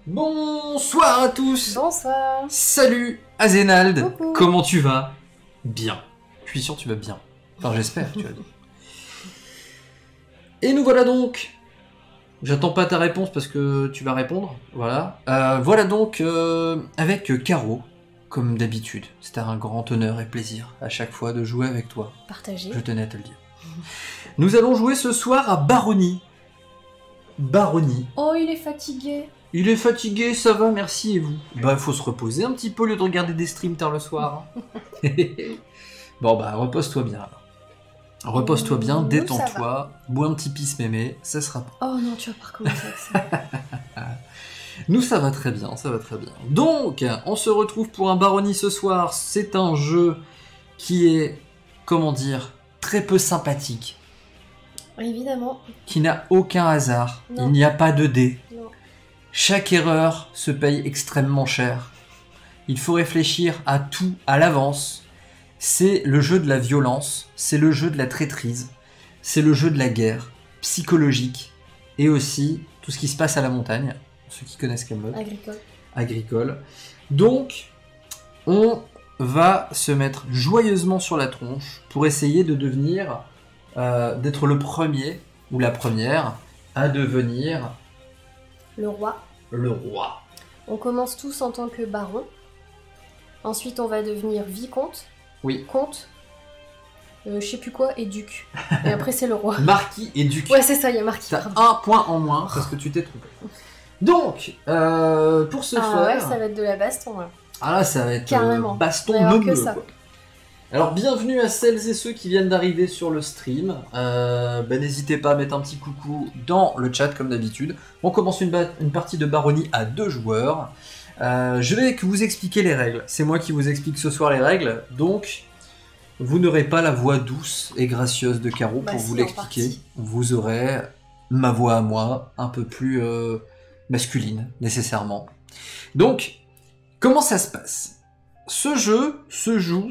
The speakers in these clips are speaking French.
Bonsoir à tous. Bonsoir. Salut Azénald. Coucou. Comment tu vas? Bien. Je suis sûr que tu vas bien. Enfin j'espère que tu vas bien. Et nous voilà donc. J'attends pas ta réponse parce que tu vas répondre. Voilà. Voilà donc avec Caro, comme d'habitude. C'est un grand honneur et plaisir à chaque fois de jouer avec toi. Partagez. Je tenais à te le dire. Nous allons jouer ce soir à Baronnie. Baronnie. Oh, il est fatigué. Il est fatigué, ça va, merci, et vous? Bah, il faut se reposer un petit peu au lieu de regarder des streams tard le soir. hein. Bon, bah, repose-toi bien, alors. Repose-toi bien, Ça détends-toi, bois un petit pisse mémé, ça sera... Oh non, tu vas pas recommencer avec ça. Nous, ça va très bien, ça va très bien. Donc, on se retrouve pour un Baronnie ce soir. C'est un jeu qui est, comment dire, très peu sympathique, Évidemment. qui n'a aucun hasard. Non. Il n'y a pas de dés. Non. Chaque erreur se paye extrêmement cher. Il faut réfléchir à tout à l'avance. C'est le jeu de la violence, c'est le jeu de la traîtrise, c'est le jeu de la guerre psychologique et aussi tout ce qui se passe à la montagne, ceux qui connaissent Camelot, agricole. Donc, on va se mettre joyeusement sur la tronche pour essayer de devenir, d'être le premier ou la première à devenir Le roi. le roi. On commence tous en tant que baron. Ensuite, on va devenir vicomte. Oui. Comte. Je sais plus quoi, et duc. Et après, c'est le roi. Marquis et duc. Ouais, c'est ça, il y a marquis. T'as pardon. un point en moins parce que tu t'es trompé. Donc, pour ce Ah faire... ouais, ça va être de la baston, là. Ah là, ça va être Carrément. baston Il va y avoir que neumeux, ça. quoi. Alors, bienvenue à celles et ceux qui viennent d'arriver sur le stream. N'hésitez pas à mettre un petit coucou dans le chat, comme d'habitude. On commence une partie de Baronnie à 2 joueurs. Je vais vous expliquer les règles. C'est moi qui vous explique ce soir les règles. Donc, vous n'aurez pas la voix douce et gracieuse de Caro pour si, vous en l'expliquer. partie. Vous aurez ma voix à moi, un peu plus masculine, nécessairement. Donc, comment ça se passe? Ce jeu se joue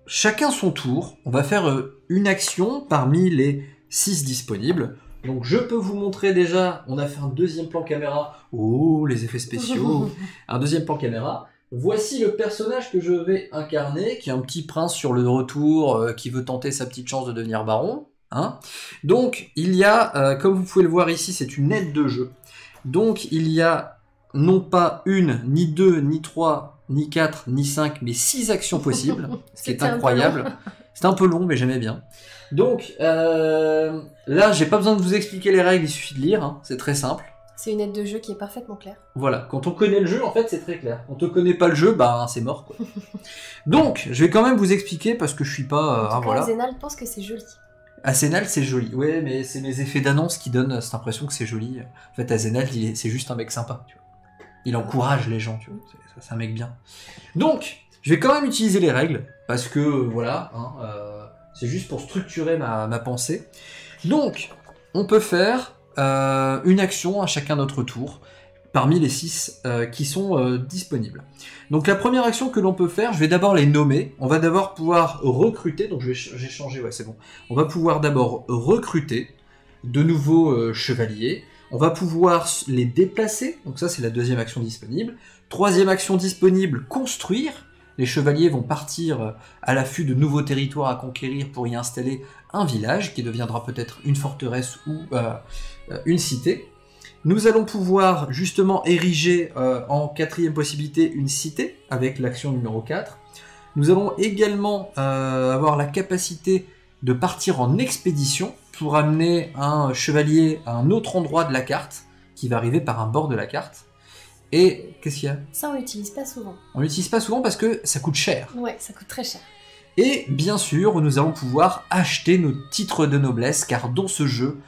chacun son tour. On va faire une action parmi les 6 disponibles. Donc je peux vous montrer déjà, on a fait un deuxième plan caméra. Oh, les effets spéciaux. Un deuxième plan caméra. Voici le personnage que je vais incarner, qui est un petit prince sur le retour, qui veut tenter sa petite chance de devenir baron. Hein. Donc il y a, comme vous pouvez le voir ici, c'est une aide de jeu. Donc il y a non pas une, ni deux, ni trois, ni quatre, ni cinq, mais 6 actions possibles, ce qui est incroyable. C'est un peu long, mais j'aimais bien. Donc là, j'ai pas besoin de vous expliquer les règles, il suffit de lire, hein, c'est très simple. C'est une aide de jeu qui est parfaitement claire. Voilà, quand on connaît le jeu, en fait, c'est très clair. Quand on connaît pas le jeu, bah c'est mort, quoi. Donc, je vais quand même vous expliquer parce que je suis pas... En tout cas, voilà. Zénal pense que c'est joli. Azénald, c'est joli. Ouais, mais c'est mes effets d'annonce qui donnent cette impression que c'est joli. En fait, Azénald, c'est juste un mec sympa, tu vois. Il encourage les gens, tu vois. C'est un mec bien. Donc, je vais quand même utiliser les règles, parce que, voilà, hein, c'est juste pour structurer ma pensée. Donc, on peut faire une action à chacun notre tour, parmi les 6 qui sont disponibles. Donc la première action que l'on peut faire, je vais d'abord les nommer. On va d'abord pouvoir recruter, donc j'ai changé, ouais c'est bon. On va pouvoir d'abord recruter de nouveaux chevaliers. On va pouvoir les déplacer, donc ça c'est la deuxième action disponible. Troisième action disponible, construire. Les chevaliers vont partir à l'affût de nouveaux territoires à conquérir pour y installer un village qui deviendra peut-être une forteresse ou une cité. Nous allons pouvoir justement ériger en quatrième possibilité une cité avec l'action numéro 4. Nous allons également avoir la capacité de partir en expédition pour amener un chevalier à un autre endroit de la carte qui va arriver par un bord de la carte. Et qu'est-ce qu'il y a? Ça, on l'utilise pas souvent. On l'utilise pas souvent parce que ça coûte cher. Ouais, ça coûte très cher. Et bien sûr, nous allons pouvoir acheter nos titres de noblesse, car dans ce jeu,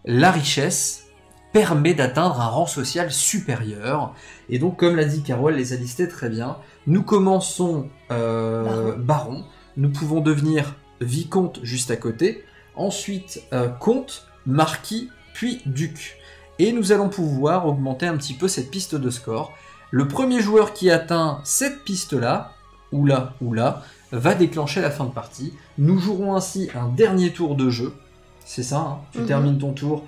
la richesse permet d'atteindre un rang social supérieur. Et donc, comme l'a dit Carole, les a listés très bien. Nous commençons baron. Nous pouvons devenir vicomte juste à côté. Ensuite, comte, marquis, puis duc. Et nous allons pouvoir augmenter un petit peu cette piste de score. Le premier joueur qui atteint cette piste-là, ou là, va déclencher la fin de partie. Nous jouerons ainsi un dernier tour de jeu. C'est ça, hein, tu termines ton tour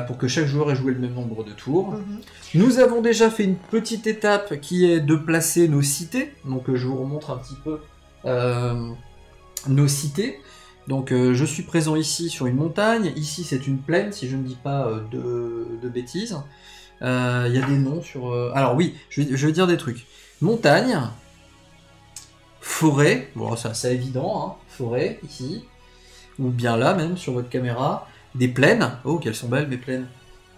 pour que chaque joueur ait joué le même nombre de tours. Mhm. Nous avons déjà fait une petite étape qui est de placer nos cités. Donc je vous remontre un petit peu nos cités. Donc je suis présent ici sur une montagne. Ici c'est une plaine, si je ne dis pas de bêtises. Il y a des noms sur... Alors oui, je vais dire des trucs. Montagne, forêt, bon c'est assez évident, hein. Forêt ici, ou bien là même sur votre caméra. Des plaines, oh qu'elles sont belles mes plaines.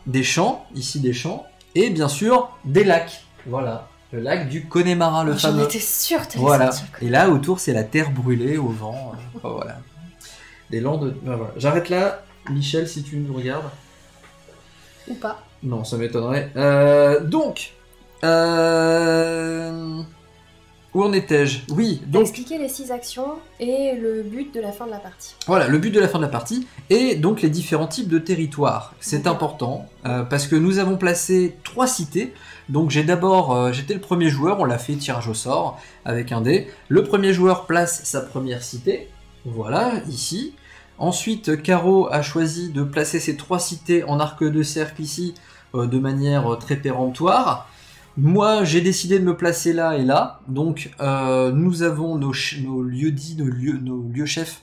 Des champs, ici des champs. Et bien sûr, des lacs. Voilà, le lac du Connemara, le fameux. J'en étais sûre que t'allais Voilà. sortir. Et là, autour, c'est la terre brûlée au vent. Voilà. Des landes. Voilà. J'arrête là, Michel, si tu nous regardes. Ou pas. Non, ça m'étonnerait. Donc, où en étais-je? Oui, T'as donc expliqué les 6 actions et le but de la fin de la partie. voilà, le but de la fin de la partie et donc les différents types de territoires. C'est D'accord. important parce que nous avons placé 3 cités. Donc j'ai d'abord, j'étais le premier joueur, on l'a fait tirage au sort avec un dé. Le premier joueur place sa première cité, voilà, ici. Ensuite, Caro a choisi de placer ses 3 cités en arc de cercle ici, de manière très péremptoire. Moi, j'ai décidé de me placer là et là. Donc, nous avons nos lieux-dits, nos lieux-chefs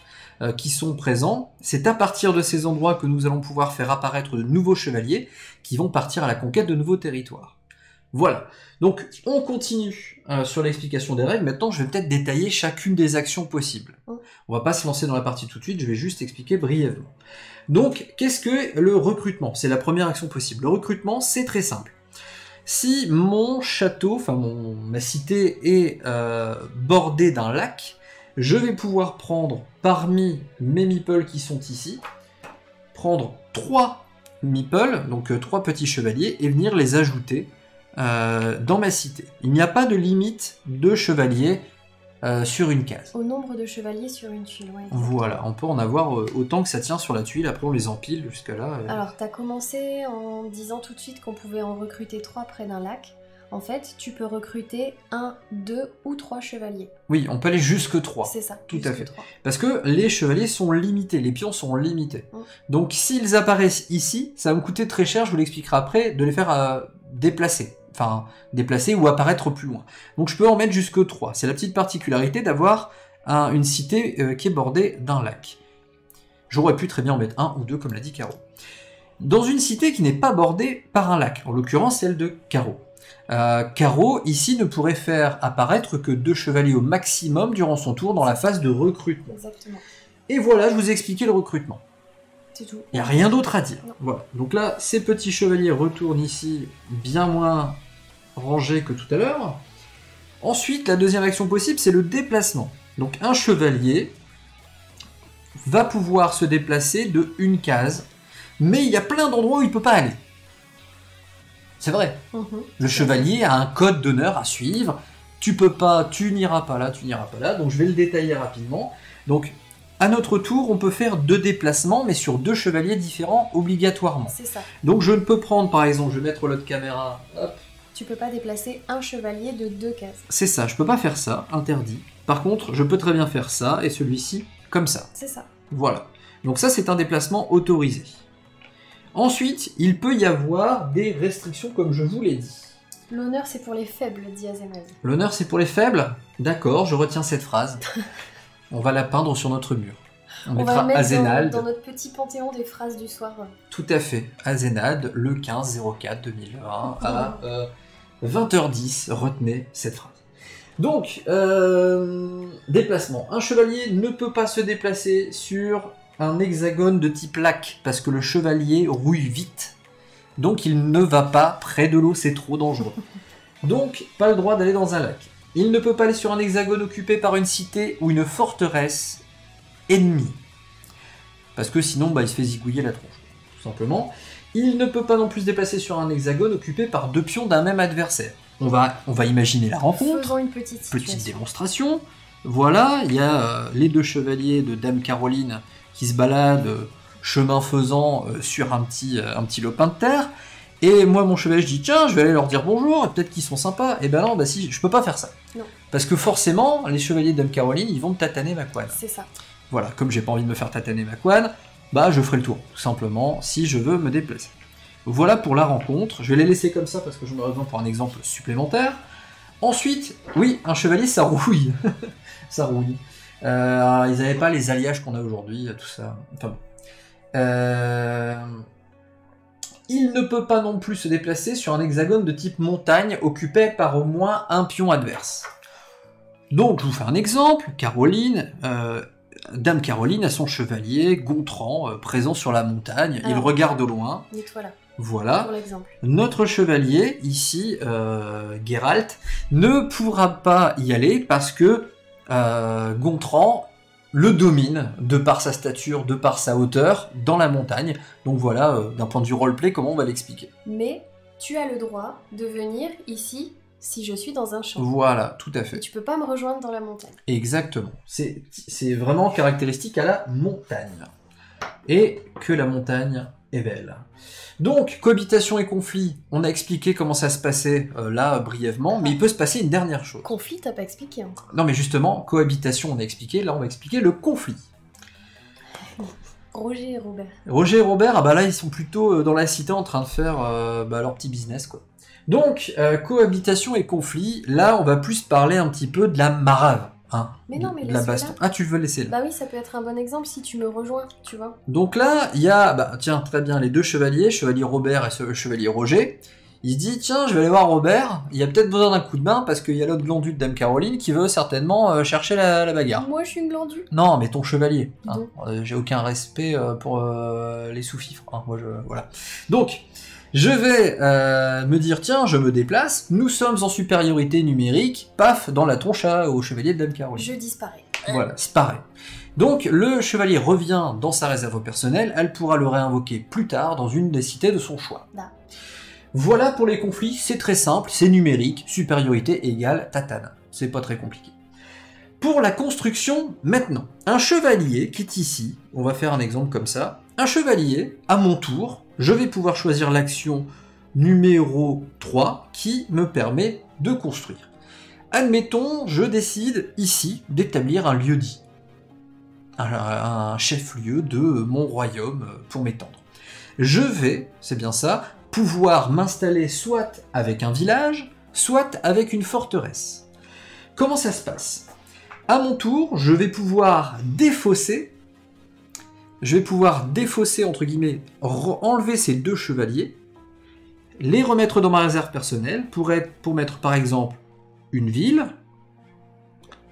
qui sont présents. C'est à partir de ces endroits que nous allons pouvoir faire apparaître de nouveaux chevaliers qui vont partir à la conquête de nouveaux territoires. Voilà. Donc, on continue sur l'explication des règles. Maintenant, je vais peut-être détailler chacune des actions possibles. On va pas se lancer dans la partie tout de suite, je vais juste expliquer brièvement. Donc, qu'est-ce que le recrutement? C'est la première action possible. Le recrutement, c'est très simple. Si mon château, enfin ma cité est bordée d'un lac, je vais pouvoir prendre parmi mes meeples qui sont ici, prendre 3 meeples, donc 3 petits chevaliers, et venir les ajouter dans ma cité. Il n'y a pas de limite de chevaliers sur une case. Au nombre de chevaliers sur une tuile, ouais. Voilà, on peut en avoir autant que ça tient sur la tuile, après on les empile jusqu'à là. Alors, t'as commencé en disant tout de suite qu'on pouvait en recruter 3 près d'un lac. En fait, tu peux recruter 1, 2 ou 3 chevaliers. Oui, on peut aller jusque 3. C'est ça. Tout à jusque fait. 3. Parce que les chevaliers sont limités, les pions sont limités. Donc s'ils apparaissent ici, ça va me coûter très cher, je vous l'expliquerai après, de les faire déplacer. Enfin, déplacer ou apparaître plus loin. Donc je peux en mettre jusque 3. C'est la petite particularité d'avoir une cité qui est bordée d'un lac. J'aurais pu très bien en mettre 1 ou 2, comme l'a dit Caro. Dans une cité qui n'est pas bordée par un lac, en l'occurrence celle de Caro. Caro, ici, ne pourrait faire apparaître que 2 chevaliers au maximum durant son tour dans la phase de recrutement. Exactement. Et voilà, je vous ai expliqué le recrutement. C'est tout. Il n'y a rien d'autre à dire. Non. Voilà. Donc là, ces petits chevaliers retournent ici bien moins rangés que tout à l'heure. Ensuite, la deuxième action possible, c'est le déplacement. Donc un chevalier va pouvoir se déplacer de une case, mais il y a plein d'endroits où il ne peut pas aller. C'est vrai. Le chevalier a un code d'honneur à suivre. Tu peux pas, tu n'iras pas là, tu n'iras pas là. Donc je vais le détailler rapidement. Donc à notre tour, on peut faire 2 déplacements, mais sur 2 chevaliers différents obligatoirement. C'est ça. Donc je ne peux prendre, par exemple, je vais mettre l'autre caméra. Hop. Tu peux pas déplacer un chevalier de 2 cases. C'est ça, je peux pas faire ça, interdit. Par contre, je peux très bien faire ça et celui-ci comme ça. C'est ça. Voilà. Donc ça, c'est un déplacement autorisé. Ensuite, il peut y avoir des restrictions, comme je vous l'ai dit. L'honneur, c'est pour les faibles, dit Azénal. L'honneur, c'est pour les faibles? D'accord, je retiens cette phrase. On va la peindre sur notre mur. On va mettra le mettre Azénald. dans notre petit panthéon des phrases du soir. Tout à fait. Azénald, le 15-04-2020 à 20h10. Retenez cette phrase. Donc, déplacement. Un chevalier ne peut pas se déplacer sur un hexagone de type lac, parce que le chevalier rouille vite. Donc il ne va pas près de l'eau, c'est trop dangereux. Donc, pas le droit d'aller dans un lac. Il ne peut pas aller sur un hexagone occupé par une cité ou une forteresse ennemie. Parce que sinon, il se fait zigouiller la tronche, tout simplement. Il ne peut pas non plus se déplacer sur un hexagone occupé par 2 pions d'un même adversaire. On va imaginer la rencontre. Faisons une petite situation. Petite démonstration. Voilà, il y a les 2 chevaliers de Dame Caroline qui se baladent chemin faisant sur un petit lopin de terre. Et moi, mon chevalier, je dis tiens, je vais aller leur dire bonjour, peut-être qu'ils sont sympas. Et ben non, si, je peux pas faire ça. Non. Parce que forcément, les chevaliers de Dame Caroline, ils vont me tataner ma couenne. C'est ça. Voilà, comme j'ai pas envie de me faire tataner ma couenne, bah je ferai le tour, tout simplement, si je veux me déplacer. Voilà pour la rencontre. Je vais les laisser comme ça parce que j'en aurai besoin pour un exemple supplémentaire. Ensuite, oui, un chevalier, ça rouille. Ça rouille. Ils n'avaient pas les alliages qu'on a aujourd'hui, tout ça. Enfin bon. Il ne peut pas non plus se déplacer sur un hexagone de type montagne occupé par au moins un pion adverse. Donc, je vous fais un exemple. Caroline, Dame Caroline a son chevalier, Gontran, présent sur la montagne. Il regarde au loin. Voilà. Pour l'exemple. Notre chevalier, ici, Geralt, ne pourra pas y aller parce que Gontran le domine de par sa stature, de par sa hauteur, dans la montagne. Donc voilà, d'un point de vue roleplay, comment on va l'expliquer. Mais tu as le droit de venir ici si je suis dans un champ. Voilà, tout à fait. Et tu peux pas me rejoindre dans la montagne. Exactement. C'est vraiment caractéristique à la montagne. Et que la montagne est belle. Donc, cohabitation et conflit, on a expliqué comment ça se passait là brièvement, mais il peut se passer une dernière chose. Conflit, t'as pas expliqué encore. Non, mais justement, cohabitation, on a expliqué, là on va expliquer le conflit. Roger et Robert. Roger et Robert, ah bah là ils sont plutôt dans la cité en train de faire leur petit business, quoi. Donc, cohabitation et conflit, là on va plus parler un petit peu de la marave. Hein, mais non, mais de la baston. Ah, tu veux laisser là? Bah oui, ça peut être un bon exemple si tu me rejoins, tu vois. Donc là, il y a, bah tiens, très bien, les deux chevaliers, chevalier Robert et chevalier Roger. Il se dit, tiens, je vais aller voir Robert, il a peut-être besoin d'un coup de main parce qu'il y a l'autre glandu de Dame Caroline qui veut certainement chercher la bagarre. Moi, je suis une glandue. Non, mais ton chevalier. Hein, j'ai aucun respect pour les sous-fifres. Hein, voilà. Donc, je vais me dire, tiens, je me déplace, nous sommes en supériorité numérique, paf, dans la tronche au chevalier de Dame Caroline. Je disparais. Voilà, disparaît. Donc, le chevalier revient dans sa réserve personnelle, elle pourra le réinvoquer plus tard dans une des cités de son choix. Da. Voilà pour les conflits, c'est très simple, c'est numérique, supériorité égale tatane. C'est pas très compliqué. Pour la construction, maintenant, un chevalier qui est ici, on va faire un exemple comme ça, un chevalier, à mon tour, je vais pouvoir choisir l'action numéro 3 qui me permet de construire. Admettons, je décide ici d'établir un lieu-dit, un chef-lieu de mon royaume pour m'étendre. Je vais, c'est bien ça, pouvoir m'installer soit avec un village, soit avec une forteresse. Comment ça se passe? À mon tour, je vais pouvoir défausser, entre guillemets, enlever ces deux chevaliers, les remettre dans ma réserve personnelle pour mettre par exemple une ville,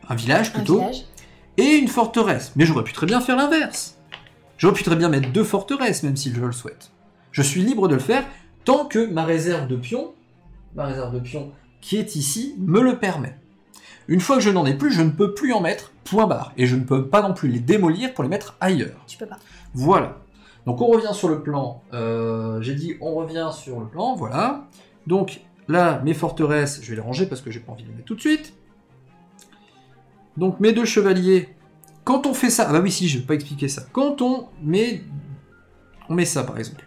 un village plutôt, et une forteresse. Mais j'aurais pu très bien faire l'inverse. J'aurais pu très bien mettre deux forteresses, même si je le souhaite. Je suis libre de le faire tant que ma réserve de pions qui est ici me le permet. Une fois que je n'en ai plus, je ne peux plus en mettre, point barre. Et je ne peux pas non plus les démolir pour les mettre ailleurs. Tu peux pas. Voilà. Donc on revient sur le plan. J'ai dit on revient sur le plan, voilà. Donc là, mes forteresses, je vais les ranger parce que j'ai pas envie de les mettre tout de suite. Donc mes deux chevaliers, quand on fait ça... Ah bah oui, si, je vais pas expliquer ça. Quand on met ça, par exemple.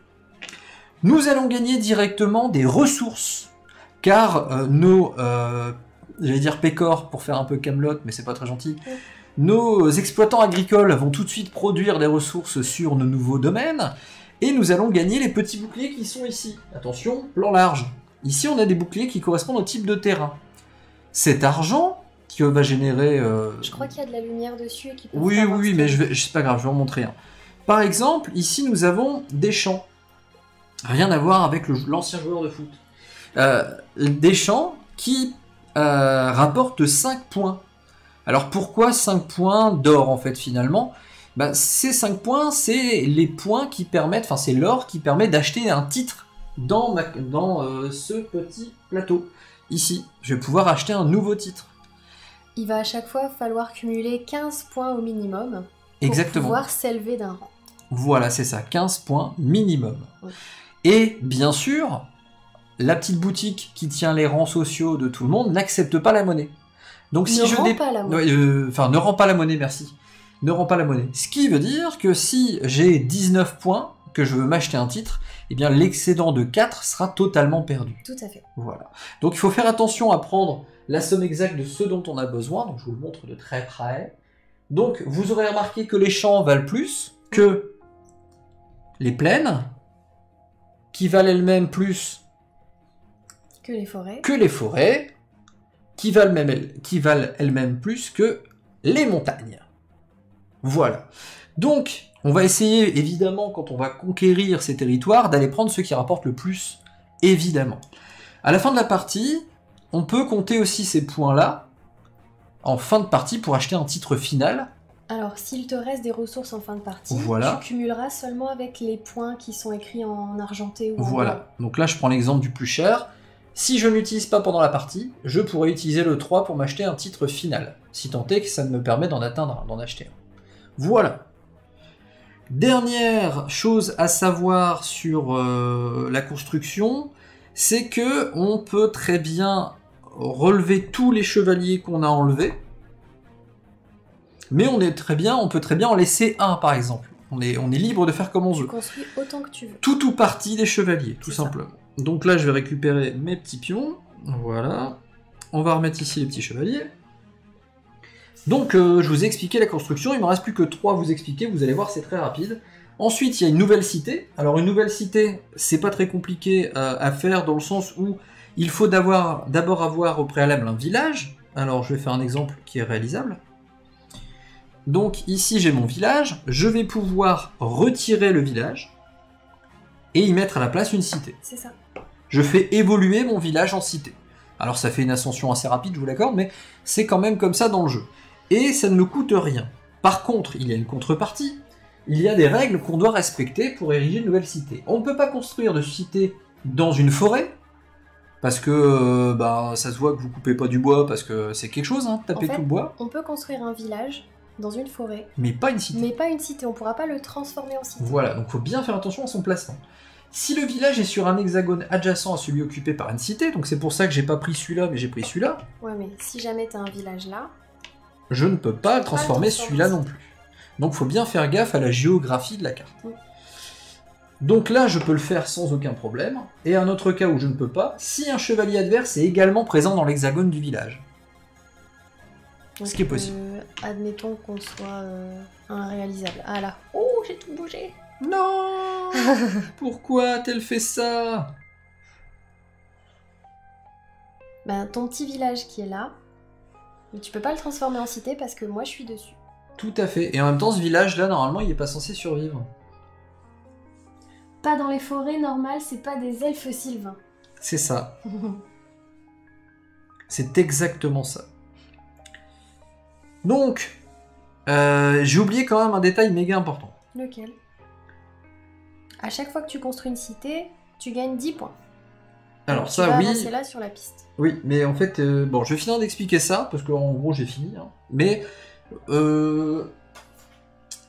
Nous allons gagner directement des ressources, car j'allais dire pécores pour faire un peu Camelot, mais c'est pas très gentil. Nos exploitants agricoles vont tout de suite produire des ressources sur nos nouveaux domaines, et nous allons gagner les petits boucliers qui sont ici. Attention, plan large. Ici, on a des boucliers qui correspondent au type de terrain. Cet argent qui va générer... Je crois qu'il y a de la lumière dessus et qui peut... Oui, mais c'est pas grave, je vais en montrer un. Par exemple, ici, nous avons des champs. Rien à voir avec l'ancien joueur de foot. Des champs qui rapportent 5 points. Alors pourquoi 5 points d'or en fait finalement? Ces 5 points, c'est les points qui permettent, enfin c'est l'or qui permet d'acheter un titre dans ce petit plateau. Ici, je vais pouvoir acheter un nouveau titre. Il va à chaque fois falloir cumuler 15 points au minimum pour Exactement. pouvoir s'élever d'un rang. Voilà, c'est ça, 15 points minimum. Oui. Et bien sûr, la petite boutique qui tient les rangs sociaux de tout le monde n'accepte pas la monnaie. Donc si ne rend pas la monnaie. ne rend pas la monnaie, merci. Ne rend pas la monnaie. Ce qui veut dire que si j'ai 19 points, que je veux m'acheter un titre, eh bien l'excédent de 4 sera totalement perdu. Tout à fait. Voilà. Donc il faut faire attention à prendre la somme exacte de ce dont on a besoin, donc je vous le montre de très près. Donc vous aurez remarqué que les champs valent plus que les plaines, qui valent elles-mêmes plus Que les forêts. que les forêts, qui valent elles-mêmes plus que les montagnes. Voilà. Donc, on va essayer, évidemment, quand on va conquérir ces territoires, d'aller prendre ceux qui rapportent le plus, évidemment. À la fin de la partie, on peut compter aussi ces points-là, en fin de partie, pour acheter un titre final. Alors, s'il te reste des ressources en fin de partie, Voilà. tu cumuleras seulement avec les points qui sont écrits en argenté ou en blanc. Voilà. Donc là, je prends l'exemple du plus cher. Si je ne l'utilise pas pendant la partie, je pourrais utiliser le 3 pour m'acheter un titre final, si tant est que ça me permet d'en acheter un. Voilà. Dernière chose à savoir sur la construction, c'est que on peut très bien relever tous les chevaliers qu'on a enlevés, mais on peut très bien en laisser un par exemple. On est libre de faire comme on Tu veut. construis autant que tu veux. Tout ou partie des chevaliers, tout C'est ça. simplement. Donc là, je vais récupérer mes petits pions. Voilà. On va remettre ici les petits chevaliers. Donc, je vous ai expliqué la construction. Il ne me reste plus que 3 à vous expliquer. Vous allez voir, c'est très rapide. Ensuite, il y a une nouvelle cité. Alors, une nouvelle cité, c'est pas très compliqué à faire dans le sens où il faut d'abord avoir au préalable un village. Alors, je vais faire un exemple qui est réalisable. Donc, ici, j'ai mon village. Je vais pouvoir retirer le village et y mettre à la place une cité. C'est ça. Je fais évoluer mon village en cité. Alors ça fait une ascension assez rapide, je vous l'accorde, mais c'est quand même comme ça dans le jeu. Et ça ne me coûte rien. Par contre, il y a une contrepartie. Il y a des règles qu'on doit respecter pour ériger une nouvelle cité. On ne peut pas construire de cité dans une forêt, parce que ça se voit que vous coupez pas du bois, parce que c'est quelque chose, hein, taper En fait, tout le bois, On peut construire un village dans une forêt, mais pas une cité. mais pas une cité. On pourra pas le transformer en cité. Voilà, donc il faut bien faire attention à son placement. Si le village est sur un hexagone adjacent à celui occupé par une cité, donc c'est pour ça que j'ai pas pris celui-là, mais j'ai pris celui-là, Ouais, mais si jamais t'as un village là, je ne peux pas le transformer transformer celui-là en non plus. Donc il faut bien faire gaffe à la géographie de la carte. Oui. Donc là, je peux le faire sans aucun problème. Et un autre cas où je ne peux pas, si un chevalier adverse est également présent dans l'hexagone du village. donc, Ce qui est possible. Admettons qu'on soit un réalisable. Ah là. Oh, j'ai tout bougé. Non. Pourquoi a-t-elle fait ça? Ben, ton petit village qui est là, mais tu peux pas le transformer en cité parce que moi je suis dessus. Tout à fait. Et en même temps, ce village-là, normalement, il n'est pas censé survivre. Pas dans les forêts normales, c'est pas des elfes sylvains. C'est ça. C'est exactement ça. Donc, j'ai oublié quand même un détail méga important. Lequel? À chaque fois que tu construis une cité, tu gagnes 10 points. Alors tu ça, vas oui. avancer là sur la piste. Oui, mais en fait, bon, je vais finir d'expliquer ça, parce qu'en gros, j'ai fini. Hein. Mais,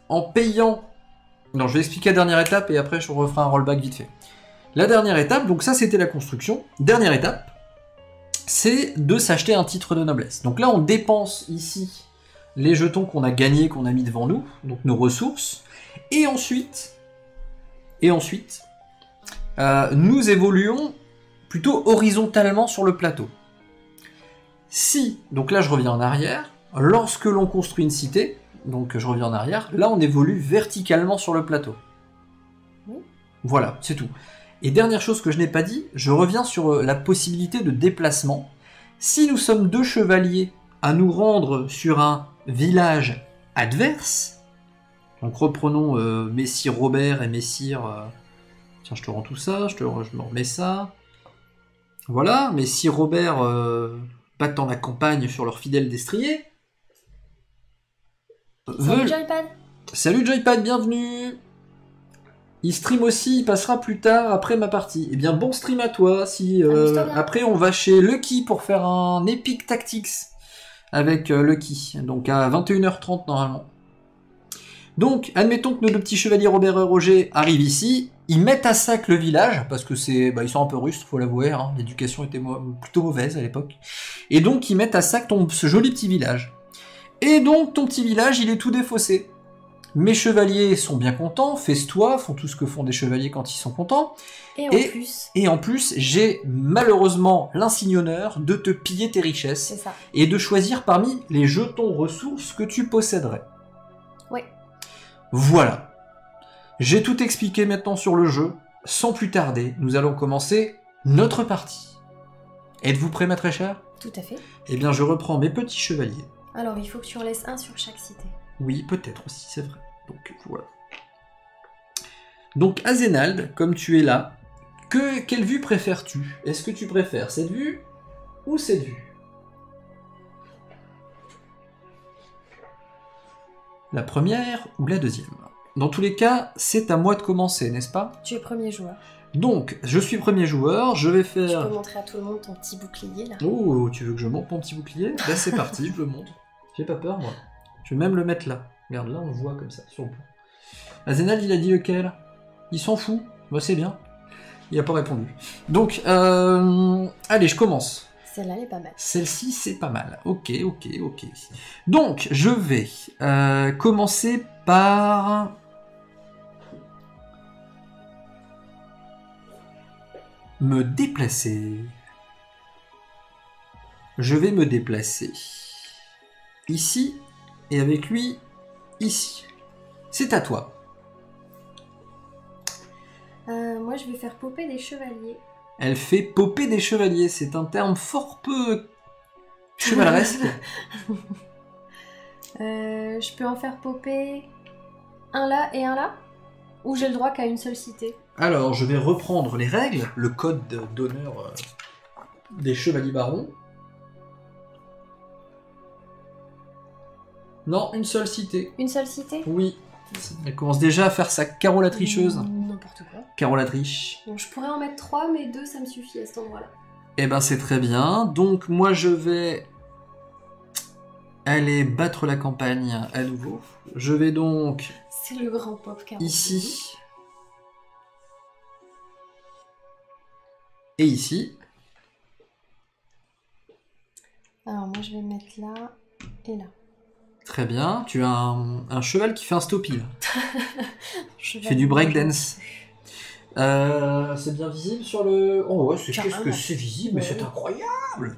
en payant... Non, je vais expliquer la dernière étape, et après, je referai un rollback vite fait. La dernière étape, donc ça, c'était la construction. Dernière étape, c'est de s'acheter un titre de noblesse. Donc là, on dépense ici les jetons qu'on a gagnés, qu'on a mis devant nous, donc nos ressources, et ensuite, nous évoluons plutôt horizontalement sur le plateau. Si, donc là je reviens en arrière, lorsque l'on construit une cité, donc je reviens en arrière, là on évolue verticalement sur le plateau. Oui. Voilà, c'est tout. Et dernière chose que je n'ai pas dit, je reviens sur la possibilité de déplacement. Si nous sommes 2 chevaliers à nous rendre sur un village adverse, donc reprenons Messire Robert et Messire... Tiens, je te rends tout ça, je me remets ça. Voilà, Messire Robert battent la campagne sur leur fidèle destrier. Salut Joypad. Salut Joypad, bienvenue. Il stream aussi, il passera plus tard après ma partie. Eh bien, bon stream à toi. Si Amuse-toi bien. après on va chez Lucky pour faire un Epic Tactics avec Lucky, donc à 21h30 normalement. Donc, admettons que nos 2 petits chevaliers Robert et Roger arrivent ici, ils mettent à sac le village, parce que ils sont un peu rustres, faut l'avouer, hein, l'éducation était plutôt mauvaise à l'époque, et donc ils mettent à sac ce joli petit village. Et donc ton petit village, il est tout défaussé. Mes chevaliers sont bien contents, festoient, font tout ce que font des chevaliers quand ils sont contents, et en plus, j'ai malheureusement l'insigne honneur de te piller tes richesses, C'est ça. et de choisir parmi les jetons ressources que tu posséderais. Oui. Voilà. J'ai tout expliqué maintenant sur le jeu. Sans plus tarder, nous allons commencer notre partie. Êtes-vous prêts, ma très chère? Tout à fait. Eh bien, je reprends mes petits chevaliers. Alors, il faut que tu en laisses un sur chaque cité. Oui, peut-être aussi, c'est vrai. Donc, voilà. Donc, Azénald, comme tu es là, quelle vue préfères-tu? Est-ce que tu préfères cette vue ou cette vue? La première ou la deuxième? Dans tous les cas, c'est à moi de commencer, n'est-ce pas? Tu es premier joueur. Donc, je suis premier joueur, je vais Tu faire... peux montrer à tout le monde ton petit bouclier, là. Oh, tu veux que je monte mon petit bouclier? Là, c'est parti, je le montre. J'ai pas peur, moi. Je vais même le mettre là. Regarde, là, on le voit comme ça, sur le plan. Azénald, il a dit lequel? Il s'en fout. Bah, c'est bien. Il a pas répondu. Donc, allez, je commence. Celle-là, elle est pas mal. Celle-ci, c'est pas mal. Ok. Donc, je vais commencer par... me déplacer. Je vais me déplacer ici et avec lui ici. C'est à toi. Moi, je vais faire popper des chevaliers. Elle fait popper des chevaliers. C'est un terme fort peu chevaleresque. Je peux en faire popper un là et un là? Ou j'ai le droit qu'à une seule cité? Alors, je vais reprendre les règles, le code d'honneur des chevaliers barons. Non, une seule cité. Une seule cité? Oui. Elle commence déjà à faire sa Caro la tricheuse. N'importe quoi. Caro la triche. Bon, je pourrais en mettre 3, mais 2, ça me suffit à cet endroit-là. Eh ben, c'est très bien. Donc, moi, je vais aller battre la campagne à nouveau. Je vais donc C'est le grand pop car ici. Et ici. Alors moi je vais mettre là et là. Très bien. Tu as un cheval qui fait un stoppie. Je Tu fais du breakdance. C'est bien visible sur le... Oh ouais, qu'est-ce que c'est visible, mais c'est incroyable.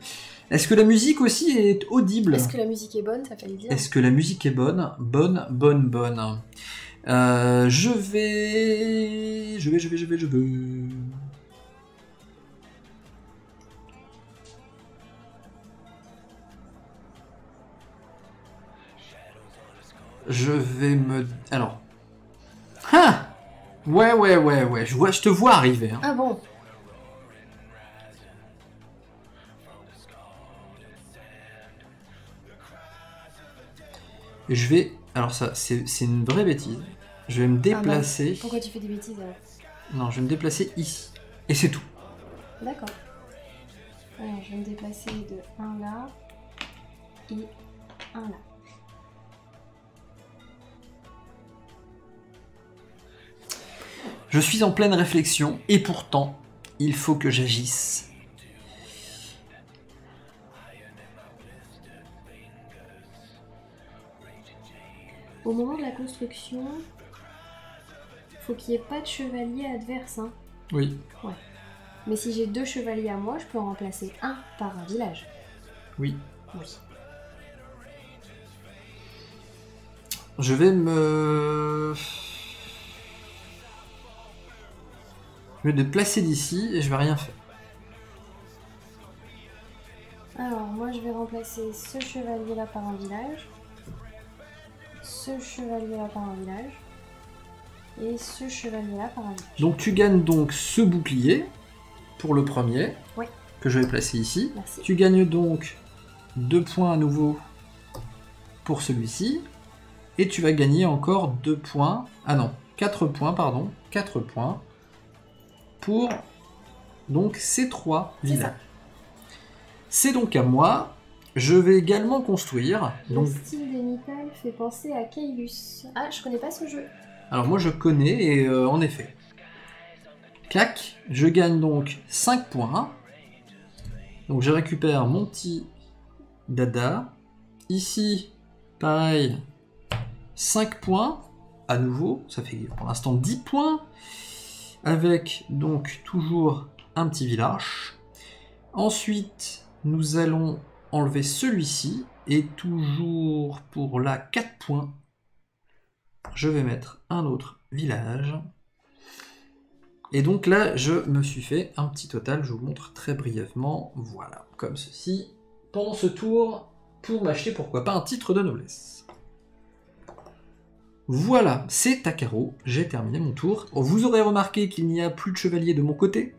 Est-ce que la musique aussi est audible? Est-ce que la musique est bonne? Ça fait le dire. Est-ce que la musique est bonne? Bonne. Je vais... Je vais me... Alors... Ah! Ouais. Je te vois arriver. Hein. Ah bon? Je vais... Alors ça, c'est une vraie bêtise. Je vais me déplacer... Pourquoi tu fais des bêtises alors? Non, je vais me déplacer ici. Et c'est tout. D'accord. Alors je vais me déplacer de 1 là et 1 là. Je suis en pleine réflexion et pourtant, il faut que j'agisse. Au moment de la construction, faut qu'il n'y ait pas de chevalier adverse. Hein. Oui. Ouais. Mais si j'ai 2 chevaliers à moi, je peux en remplacer un par un village. Oui. Oui. Je vais me... Je vais me déplacer d'ici et je vais rien faire. Alors, moi je vais remplacer ce chevalier là par un village, ce chevalier là par un village, et ce chevalier là par un village. Donc tu gagnes donc ce bouclier pour le premier, Oui. que je vais placer ici. Merci. Tu gagnes donc 2 points à nouveau pour celui-ci. Et tu vas gagner encore 2 points. Ah non, 4 points, pardon. 4 points pour donc ces 3 villages. C'est donc à moi. Je vais également construire. Donc... Le style des meeples fait penser à Keylus. Ah, je connais pas ce jeu. Alors moi je connais et en effet. Clac, je gagne donc 5 points. Donc je récupère mon petit dada. Ici, pareil, 5 points. À nouveau, ça fait pour l'instant 10 points. Avec donc toujours un petit village. Ensuite, nous allons enlever celui-ci. Et toujours pour la 4 points, je vais mettre un autre village. Et donc là, je me suis fait un petit total, je vous montre très brièvement. Voilà, comme ceci. Pendant ce tour, pour m'acheter, pourquoi pas, un titre de noblesse. Voilà, c'est à carreau, j'ai terminé mon tour. Vous aurez remarqué qu'il n'y a plus de chevaliers de mon côté.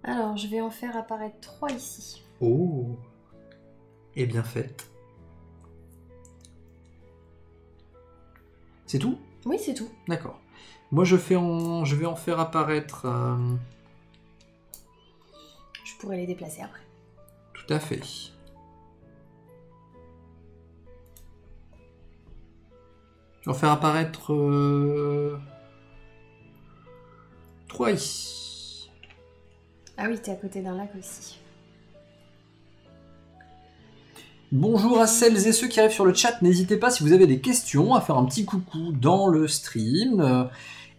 Alors, je vais en faire apparaître 3 ici. Oh, et bien fait. C'est tout? Oui, c'est tout. D'accord. Moi, je vais en faire apparaître... Je pourrais les déplacer après. Tout à fait. Je vais en faire apparaître... 3 ici. Ah oui, t'es à côté d'un lac aussi. Bonjour à celles et ceux qui arrivent sur le chat. N'hésitez pas, si vous avez des questions, à faire un petit coucou dans le stream.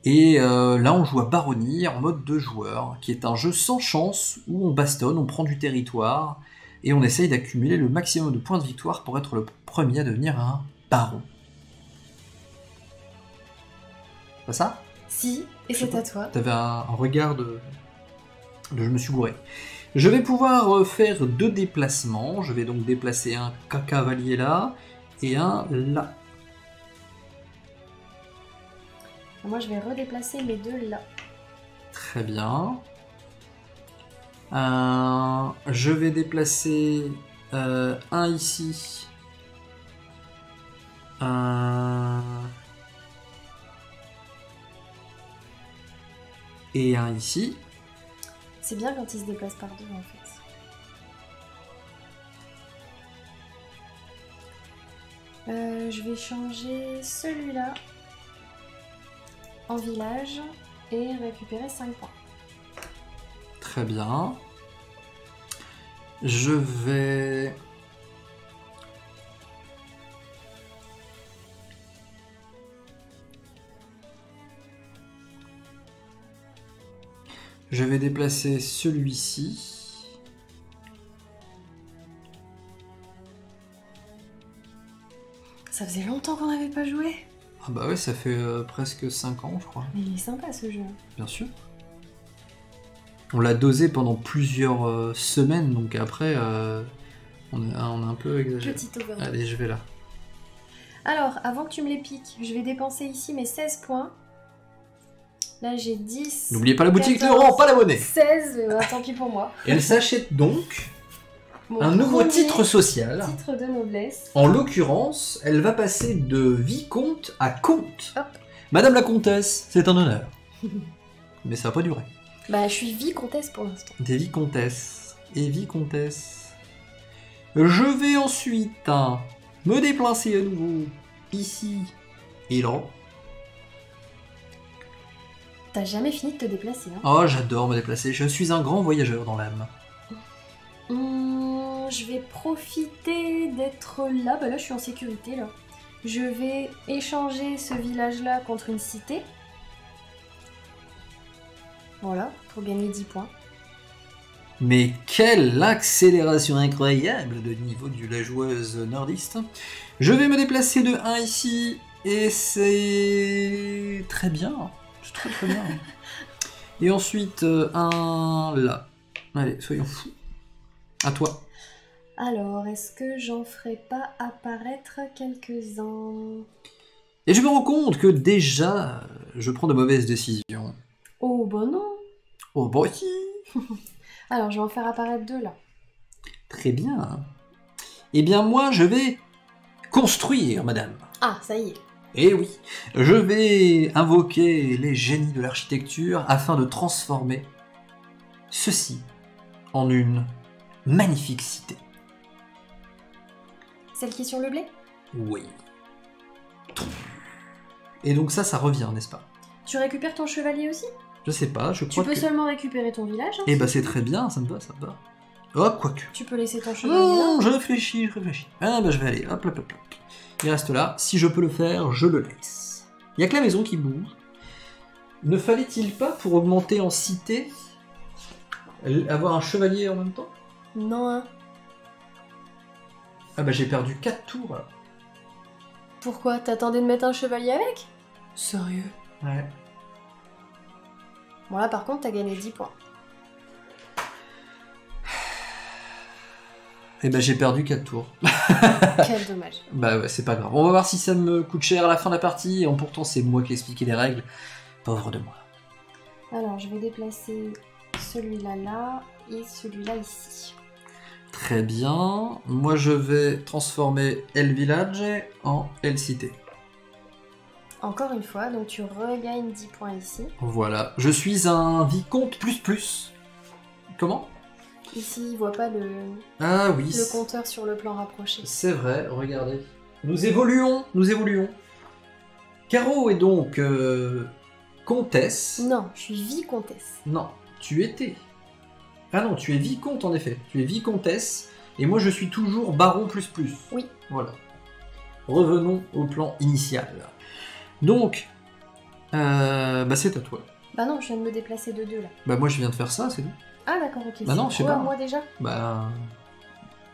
Et là, on joue à Baronnie en mode 2 joueurs, qui est un jeu sans chance où on bastonne, on prend du territoire et on essaye d'accumuler le maximum de points de victoire pour être le premier à devenir un baron. Pas ça? Si, et c'est à toi. T'avais un regard de... Je me suis gouré. Je vais pouvoir faire 2 déplacements. Je vais donc déplacer un cavalier là et un là. Moi, je vais redéplacer mes 2 là. Très bien. Je vais déplacer un ici. Et un ici. C'est bien quand ils se déplacent par 2 en fait. Je vais changer celui-là en village et récupérer 5 points. Très bien. Je vais... Je vais déplacer celui-ci. Ça faisait longtemps qu'on n'avait pas joué. Ah bah ouais, ça fait presque 5 ans, je crois. Mais il est sympa ce jeu. Bien sûr. On l'a dosé pendant plusieurs semaines, donc après, on a un peu exagéré. Petit overdose. Allez, je vais là. Alors, avant que tu me les piques, je vais dépenser ici mes 16 points. Là, j'ai 10. N'oubliez pas la boutique, 14, ne rend pas la monnaie. 16, tant pis pour moi. Et elle s'achète donc Mon un nouveau premier titre social. titre de noblesse. En l'occurrence, elle va passer de vicomte à comte. Hop. Madame la comtesse, c'est un honneur. Mais ça va pas durer. Bah, je suis vicomtesse pour l'instant. Des vicomtesses et vicomtesses. Je vais ensuite me déplacer à nouveau ici et là. T'as jamais fini de te déplacer, hein? Oh, j'adore me déplacer. Je suis un grand voyageur dans l'âme. Je vais profiter d'être là. Bah là, je suis en sécurité, là. Je vais échanger ce village-là contre une cité. Voilà, pour gagner 10 points. Mais quelle accélération incroyable de niveau de la joueuse nordiste. Je vais me déplacer de 1 ici, et c'est très bien. C'est très très bien. Et ensuite, un là. Allez, soyons fous. À toi. Alors, est-ce que j'en ferai pas apparaître quelques-uns? Et je me rends compte que déjà, je prends de mauvaises décisions. Oh, bah non. Oh, bon, si. Alors, je vais en faire apparaître 2 là. Très bien. Eh bien, moi, je vais construire, madame. Ah, ça y est. Eh oui, je vais invoquer les génies de l'architecture afin de transformer ceci en une magnifique cité. Celle qui est sur le blé? Oui. Et donc ça revient, n'est-ce pas? Tu récupères ton chevalier aussi? Je sais pas, je crois Tu peux que... seulement récupérer ton village, hein, Eh bah c'est très bien, ça me va, ça me va. Oh, quoique. Tu peux laisser ton chevalier Non, là. je réfléchis. Ah bah je vais aller, hop, hop, hop, hop. Il reste là, si je peux le faire, je le laisse. Il n'y a que la maison qui bouge. Ne fallait-il pas, pour augmenter en cité, avoir un chevalier en même temps? Non, hein. Ah bah j'ai perdu 4 tours. Alors. Pourquoi? T'attendais de mettre un chevalier avec? Sérieux? Ouais. Bon là par contre t'as gagné 10 points. Et ben j'ai perdu 4 tours. Quel dommage. Bah ouais, c'est pas grave. On va voir si ça me coûte cher à la fin de la partie. Et pourtant, c'est moi qui ai expliqué les règles. Pauvre de moi. Alors je vais déplacer celui-là là et celui-là ici. Très bien. Moi, je vais transformer El Village en El Cité. Encore une fois, donc tu regagnes 10 points ici. Voilà. Je suis un vicomte plus. Comment? Ici, il voit pas le Ah oui. le compteur sur le plan rapproché. C'est vrai, regardez. Nous évoluons. Caro est donc comtesse. Non, je suis vicomtesse. Non, tu étais. Ah non, tu es vicomte en effet. Tu es vicomtesse. Et moi, je suis toujours baron plus. Oui. Voilà. Revenons au plan initial. Donc, bah c'est à toi. Bah non, je viens de me déplacer de 2 là. Bah moi, je viens de faire ça, c'est tout. Ah d'accord, ok. Bah non, je sais pas. Moi déjà? Bah,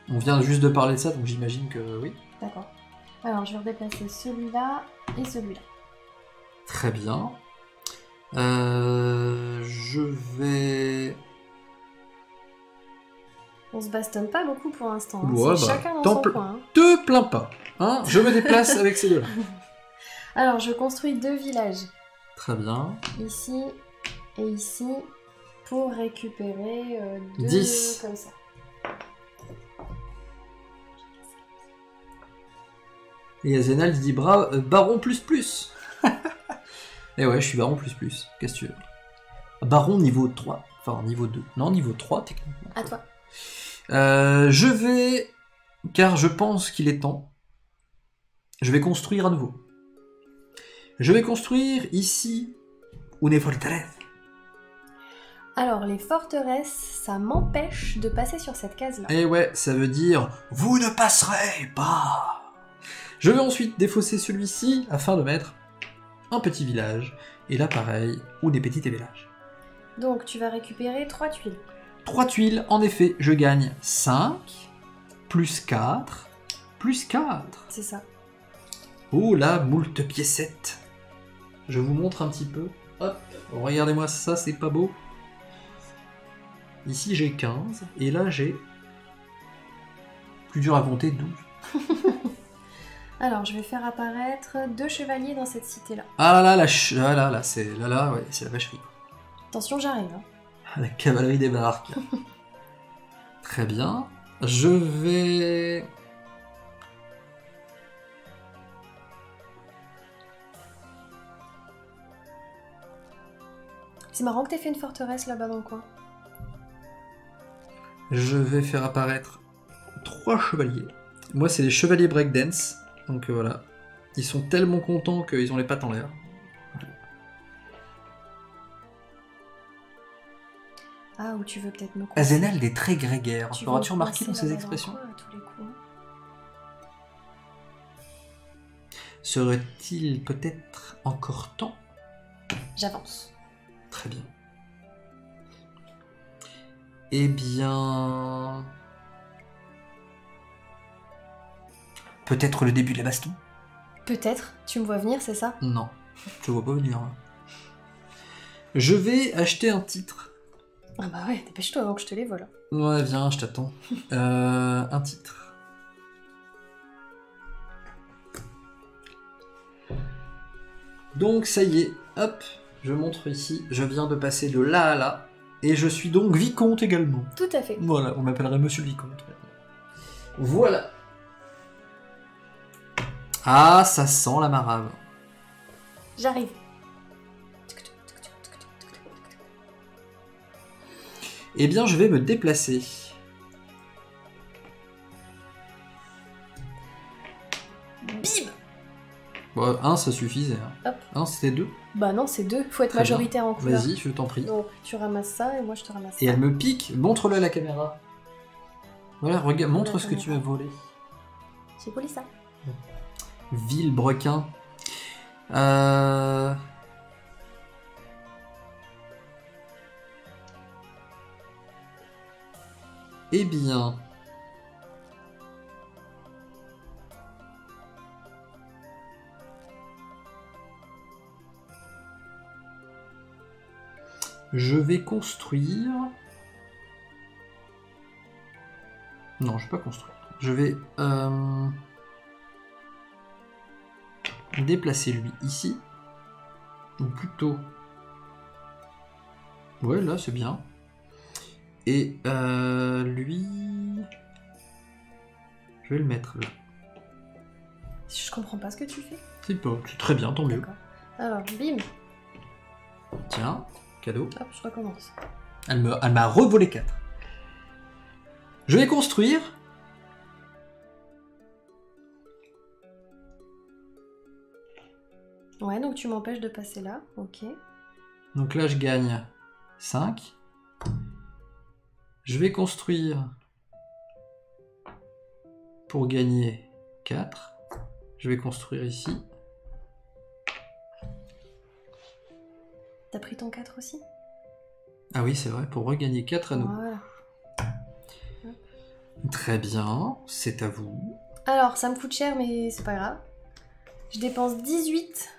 on vient juste de parler de ça, donc j'imagine que oui. D'accord. Alors je vais redéplacer celui-là et celui-là. Très bien. Je vais... On se bastonne pas beaucoup pour l'instant. Hein. Ouais, C'est bah, chacun dans son coin. Hein. Te plains pas. Hein, je me déplace avec ces deux-là. Alors je construis 2 villages. Très bien. Ici et ici. Pour récupérer 2 10. comme ça. Et Azénal dit baron plus. Et ouais, je suis baron plus. Qu'est-ce que tu veux? Baron niveau 3. Enfin, niveau 2. Non, niveau 3, techniquement. À toi. Je vais... Car je pense qu'il est temps. Je vais construire à nouveau. Je vais construire ici une forteresse. Alors, les forteresses, ça m'empêche de passer sur cette case-là. Et ouais, ça veut dire « Vous ne passerez pas !» Je vais ensuite défausser celui-ci afin de mettre un petit village. Et là, pareil, ou des petits villages. Donc, tu vas récupérer 3 tuiles. 3 tuiles, en effet, je gagne 5, plus 4, plus 4. C'est ça. Oh là, moult piécettes. Je vous montre un petit peu. Hop, regardez-moi ça, c'est pas beau. Ici j'ai 15, et là j'ai... Plus dur à compter, 12. Alors, je vais faire apparaître 2 chevaliers dans cette cité-là. Ah là là, c'est ouais, c'est la vacherie. Attention, j'arrive. Hein. La cavalerie débarque. Très bien. Je vais... C'est marrant que t'aies fait une forteresse là-bas dans le coin. Je vais faire apparaître 3 chevaliers. Moi, c'est les chevaliers breakdance. Donc voilà. Ils sont tellement contents qu'ils ont les pattes en l'air. Ah, ou tu veux peut-être me coincer. Azénal est très grégaire. Tu Auras-tu veux me remarqué dans coincer ses là-bas expressions? dans le coin, à tous les coups. Serait-il peut-être encore temps? J'avance. Très bien. Eh bien... Peut-être le début de la baston? Peut-être. Tu me vois venir, c'est ça? Non, je te vois pas venir. Je vais acheter un titre. Ah bah ouais, dépêche-toi avant que je te les vole. Ouais, viens, je t'attends. Un titre. Donc ça y est, hop, je montre ici, je viens de passer de là à là, et je suis donc vicomte également. Tout à fait. Voilà, on m'appellerait monsieur le vicomte maintenant. Voilà. Ah, ça sent la marave. J'arrive. Eh bien, je vais me déplacer. Bim! Bon, un, ça suffisait. Hein. Hop. Un, c'était 2. Bah non, c'est 2. Faut être Très majoritaire en couleur. Vas-y, je t'en prie. Donc, tu ramasses ça et moi je te ramasse ça. Et elle me pique. Montre-le à la caméra. Voilà, regarde, montre ce que tu as volé. J'ai volé ça. Vil brequin. Eh bien... Je vais construire... Non, je vais pas construire. Je vais déplacer lui ici. Ou plutôt... Ouais, là, c'est bien. Et lui... Je vais le mettre là. Je comprends pas ce que tu fais. C'est très bien, tant mieux. D'accord. Alors, bim. Tiens, cadeau. Hop, je recommence. Elle m'a revolé 4. Je vais construire... Ouais, donc tu m'empêches de passer là. Ok. Donc là, je gagne 5. Je vais construire pour gagner 4. Je vais construire ici. T'as pris ton 4 aussi? Ah oui, c'est vrai, pour regagner 4 à nous. Voilà. Très bien, c'est à vous. Alors, ça me coûte cher, mais c'est pas grave. Je dépense 18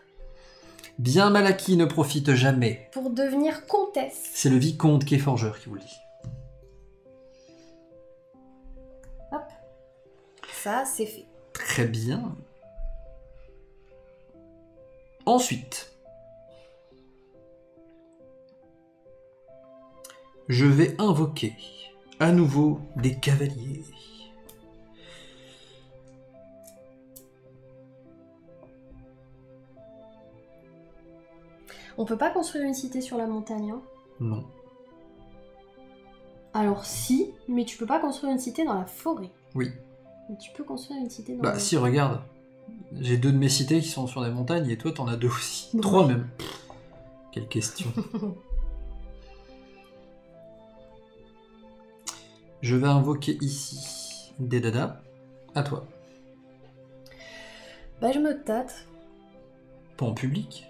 Bien mal acquis ne profite jamais. pour devenir comtesse. C'est le vicomte qui est forgeur qui vous le dit. Hop. Ça, c'est fait. Très bien. Ensuite, je vais invoquer à nouveau des cavaliers. On peut pas construire une cité sur la montagne, hein? Non. Alors si, mais tu peux pas construire une cité dans la forêt. Oui. Mais tu peux construire une cité dans Bah la... si, regarde. J'ai 2 de mes cités qui sont sur des montagnes et toi t'en as 2 aussi. Ouais. 3 même. Quelle question. Je vais invoquer ici des dadas. À toi. Bah je me tâte. Pas en public.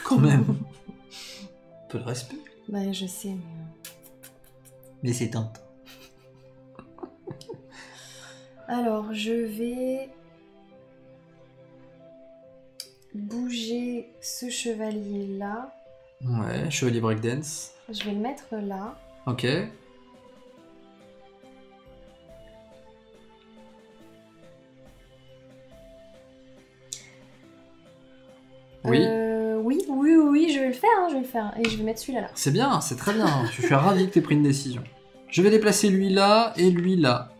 Quand même. Un peu de respect. Bah je sais, mais... Mais c'est tentant. Alors, je vais bouger ce chevalier là. Ouais, chevalier breakdance. Je vais le mettre là. Ok. Oui. Oui, je vais le faire, hein, je vais le faire. Et je vais mettre celui-là là. C'est bien, c'est très bien. Je suis ravi que tu aies pris une décision. Je vais déplacer lui là et lui là.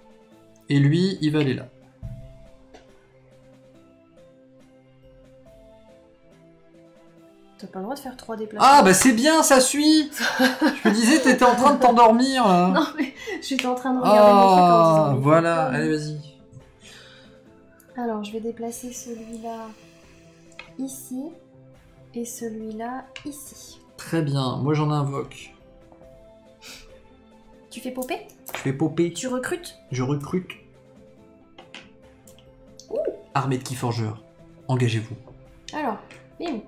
Et lui, il va aller là. T'as pas le droit de faire 3 déplacements. Ah bah c'est bien, ça suit. Je me disais, t'étais en train de t'endormir là. Non mais j'étais en train de regarder mon truc en disant... mais voilà, faut pas- allez vas-y. Alors, je vais déplacer celui-là ici. Et celui-là ici. Très bien, moi j'en invoque. Tu fais popper? Je fais popper. Tu recrutes? Je recrute. Armée de Keyforgers, engagez-vous. Alors, bim.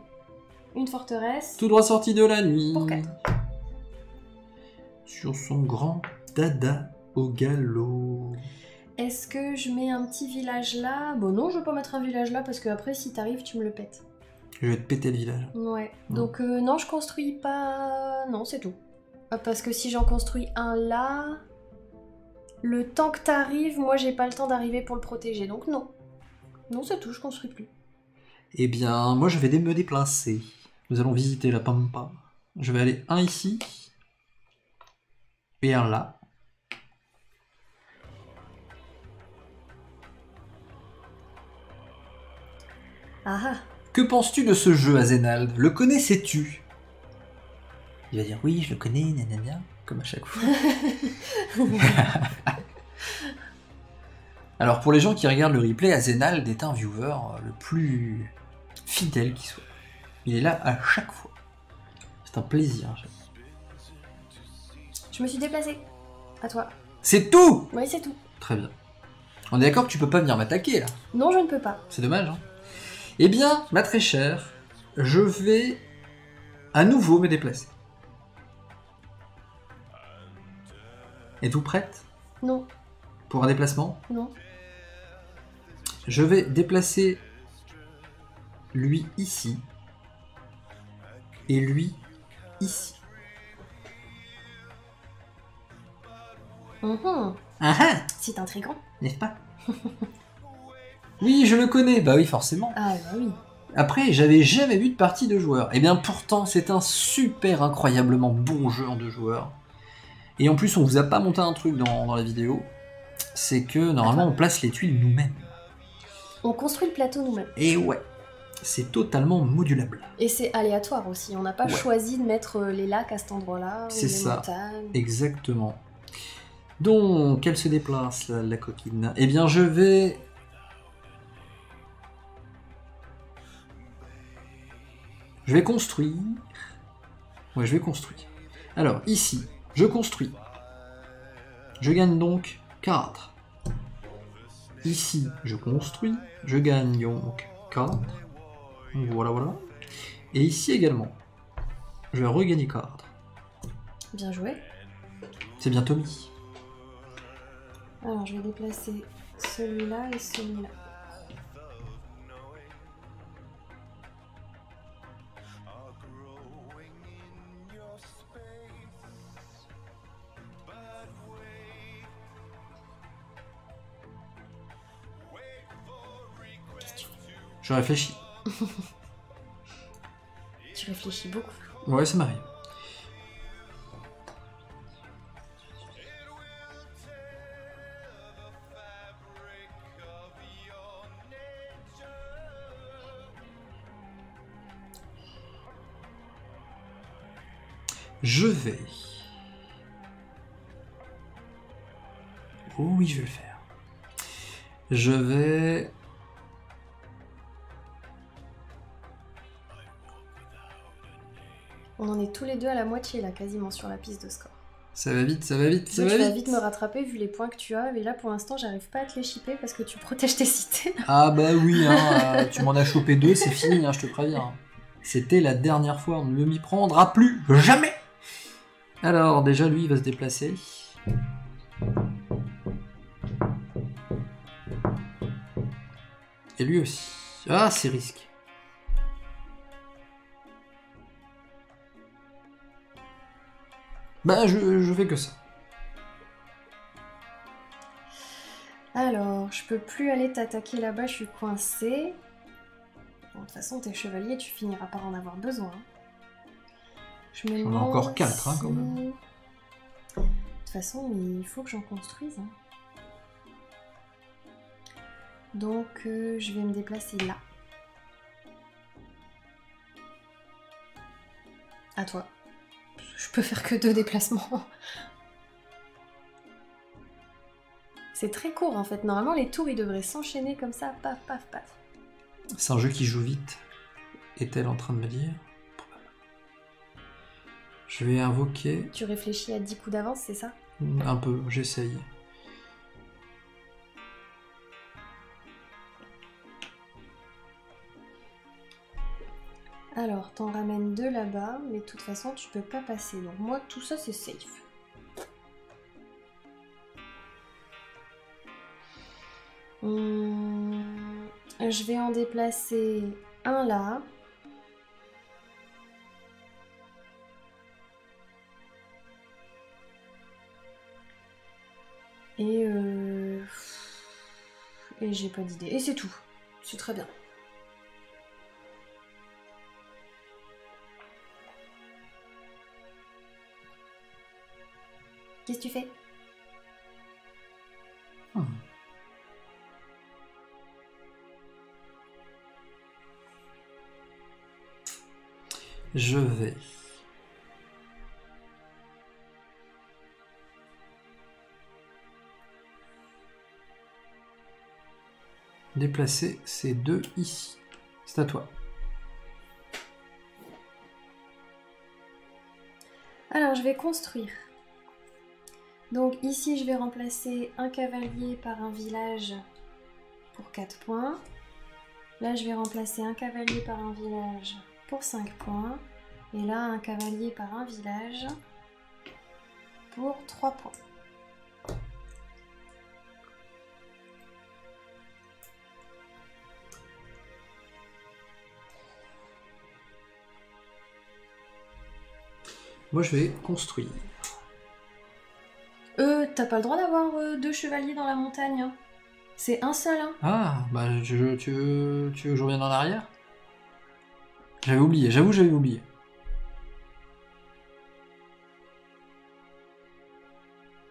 Une forteresse. Tout droit sorti de la nuit. Pour 4. Sur son grand dada au galop. Est-ce que je mets un petit village là? Bon non, je vais pas mettre un village là parce que après si t'arrives tu me le pètes. Je vais te péter le village. Ouais. Donc non, je construis pas... Non, c'est tout. Parce que si j'en construis un là... Le temps que t'arrives, moi j'ai pas le temps d'arriver pour le protéger. Donc non. Non, c'est tout, je construis plus. Eh bien, moi je vais me déplacer. Nous allons visiter la Pampa. Je vais aller un ici. Et un là. Ah ah. Que penses-tu de ce jeu, Azénald? Le connaissais-tu? Il va dire oui, je le connais, nanana, comme à chaque fois. Alors pour les gens qui regardent le replay, Azénald est un viewer le plus fidèle qui soit. Il est là à chaque fois. C'est un plaisir. Je me suis déplacée. À toi. C'est tout! Oui, c'est tout. Très bien. On est d'accord que tu peux pas venir m'attaquer là. Non, je ne peux pas. C'est dommage, hein. Eh bien, ma très chère, je vais à nouveau me déplacer. Êtes-vous prête Non, pour un déplacement? non. Je vais déplacer lui ici et lui ici. Mhm. Ah ah, C'est intriguant. n'est-ce pas? Oui, je le connais, bah oui, forcément. Ah bah oui. Après, j'avais jamais vu de partie de joueurs. Et bien pourtant, c'est un super incroyablement bon jeu en 2 joueurs. Et en plus, on vous a pas monté un truc dans la vidéo, c'est que normalement on place les tuiles nous-mêmes. On construit le plateau nous-mêmes. Et ouais, c'est totalement modulable. Et c'est aléatoire aussi. On n'a pas Ouais. choisi de mettre les lacs à cet endroit-là, ou C'est les ça. montagnes. Exactement. Donc, elle se déplace, la coquine. Eh bien, je vais... Je vais construire. Ouais, je vais construire. Alors, ici, je construis. Je gagne donc 4. Ici, je construis. Je gagne donc 4. Voilà, voilà. Et ici également, je vais regagner 4. Bien joué. C'est bien Tommy. Alors, je vais déplacer celui-là et celui-là. Je réfléchis. Tu réfléchis beaucoup. Ouais, ça m'arrive. Je vais... Oh oui, je vais le faire. Je vais... On en est tous les deux à la moitié là, quasiment sur la piste de score. Ça va vite, ça va vite, ça Moi, va tu vas vite. vite me rattraper vu les points que tu as, mais là pour l'instant j'arrive pas à te les shipper parce que tu protèges tes cités. Ah bah oui, hein, tu m'en as chopé 2, c'est fini, hein, je te préviens. C'était la dernière fois, on ne m'y prendra plus jamais. Alors, déjà, lui, il va se déplacer. Et lui aussi. Ah, c'est risqué. Bah, je fais que ça. Alors, je peux plus aller t'attaquer là-bas, je suis coincée. Bon, de toute façon, tes chevaliers, tu finiras par en avoir besoin. Je me J'en ai demande encore 4, hein, quand si- même. De toute façon, il faut que j'en construise. Hein. Donc, je vais me déplacer là. À toi. Je peux faire que 2 déplacements. C'est très court en fait. Normalement, les tours ils devraient s'enchaîner comme ça, paf, paf, paf. C'est un jeu qui joue vite. Est-elle en train de me dire? Je vais invoquer... Tu réfléchis à 10 coups d'avance, c'est ça? Un peu, j'essaye. Alors, t'en ramènes 2 là-bas, mais de toute façon, tu peux pas passer. Donc moi, tout ça, c'est safe. Je vais en déplacer un là. Et j'ai pas d'idée. Et c'est tout. C'est très bien. Qu'est-ce que tu fais? Je vais... déplacer ces 2 ici. C'est à toi. Alors, je vais construire. Donc ici, je vais remplacer un cavalier par un village pour 4 points. Là, je vais remplacer un cavalier par un village pour 5 points. Et là, un cavalier par un village pour 3 points. Moi, je vais construire. T'as pas le droit d'avoir 2 chevaliers dans la montagne. Hein. C'est un seul, hein. Ah, bah, tu veux que je revienne en arrière? J'avais oublié, j'avoue, j'avais oublié.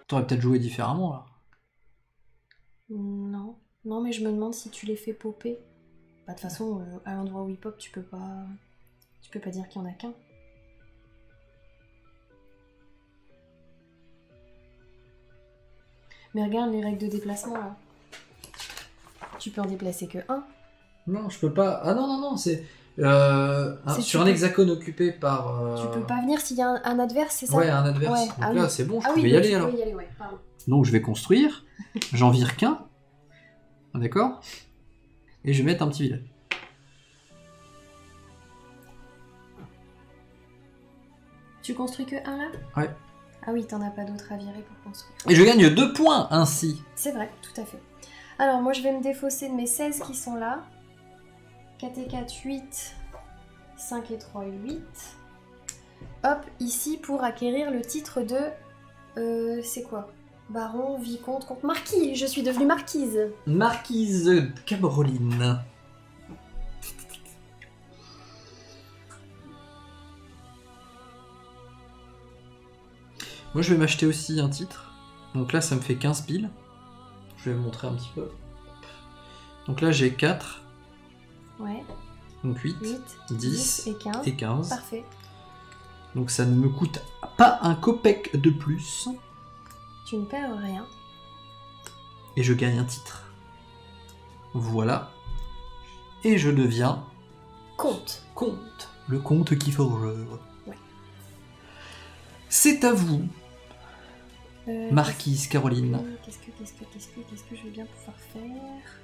T'aurais peut-être joué différemment, là. Non. Non, mais je me demande si tu les fais popper. Bah, de toute façon, à l'endroit où ils pop, tu peux pas dire qu'il y en a qu'un. Mais regarde les règles de déplacement, là. Tu peux en déplacer que un. Non, je peux pas. Ah non, non, non, c'est. C'est Sur tu un peux- hexagone occupé par. Tu peux pas venir s'il y a un adverse, c'est ça? Ouais, un adverse. Ouais, Donc ah là, oui. c'est bon, je Ah pouvais oui, y bah, aller tu alors. peux y aller, ouais, pardon. Donc je vais construire. J'en vire qu'un. D'accord? Et je vais mettre un petit village. Tu construis que un là? Ouais. Ah oui, t'en as pas d'autres à virer pour construire. Et je gagne 2 points ainsi. C'est vrai, tout à fait. Alors, moi, je vais me défausser de mes 16 qui sont là. 4 et 4, 8. 5 et 3, 8. Hop, ici, pour acquérir le titre de... c'est quoi? Baron, vicomte, comte, marquis. Je suis devenue marquise. Marquise Caroline. Moi, je vais m'acheter aussi un titre. Donc là, ça me fait 15 piles. Je vais vous montrer un petit peu. Donc là, j'ai 4. Ouais. Donc 8, 8, 10 et 15. et 15. Parfait. Donc ça ne me coûte pas un copec de plus. Tu ne perds rien. Et je gagne un titre. Voilà. Et je deviens Comte. comte. Le comte qui forgeur. Ouais. C'est à vous, Euh, Marquise Caroline. Qu'est-ce que je vais bien pouvoir faire?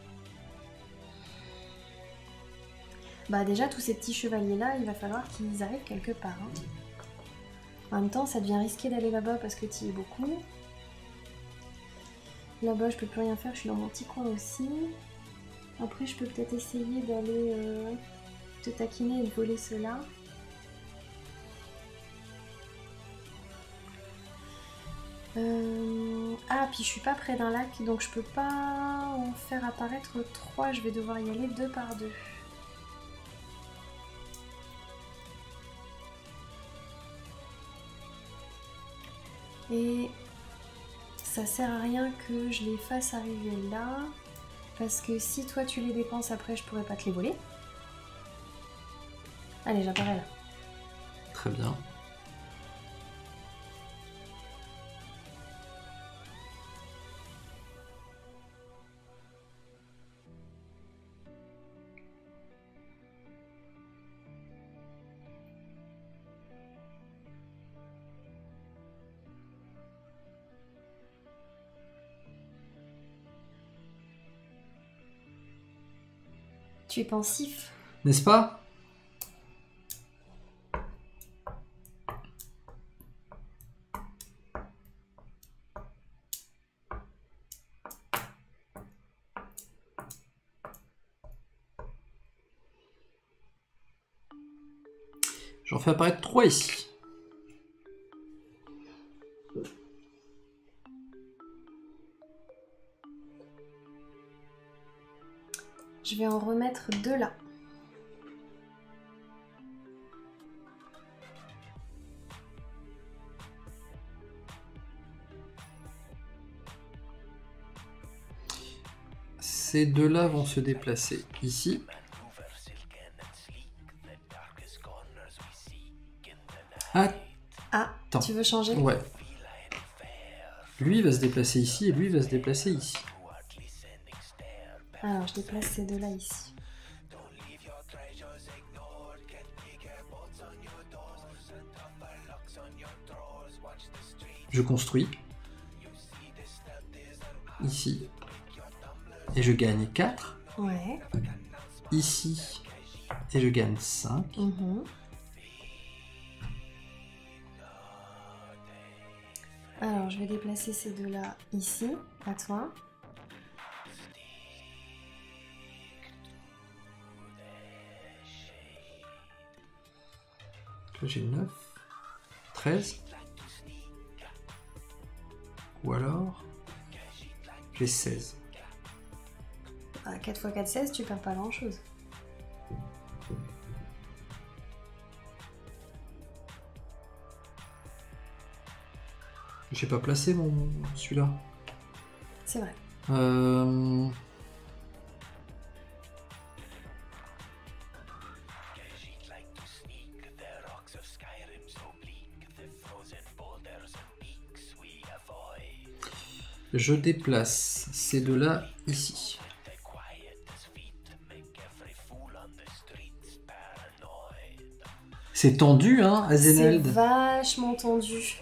Bah déjà, tous ces petits chevaliers-là, il va falloir qu'ils arrivent quelque part. Hein. En même temps, ça devient risqué d'aller là-bas parce que tu y es beaucoup. Là-bas, je peux plus rien faire, je suis dans mon petit coin aussi. Après, je peux peut-être essayer d'aller te taquiner et de voler ceux-là. Ah, puis je suis pas près d'un lac, donc je peux pas en faire apparaître 3, je vais devoir y aller 2 par 2. Et ça sert à rien que je les fasse arriver là, parce que si toi tu les dépenses après, je pourrais pas te les voler. Allez, j'apparais là. Très bien. Tu es pensif. N'est-ce pas? J'en fais apparaître 3 ici. Je vais en remettre 2 là. Ces deux-là vont se déplacer ici. Ah, Attends. tu veux changer? Ouais. Lui va se déplacer ici et lui va se déplacer ici. Alors, je déplace ces 2 là ici. Je construis. Ici. Et je gagne 4. Ouais. Ici. Et je gagne 5. Alors, je vais déplacer ces 2 là ici, à toi. Là j'ai 9. 13. Ou alors... J'ai 16. À 4 x 4, 16, tu perds pas grand chose. J'ai pas placé mon celui-là. C'est vrai. Je déplace ces deux-là ici. C'est tendu, hein, Azenald. C'est vachement tendu.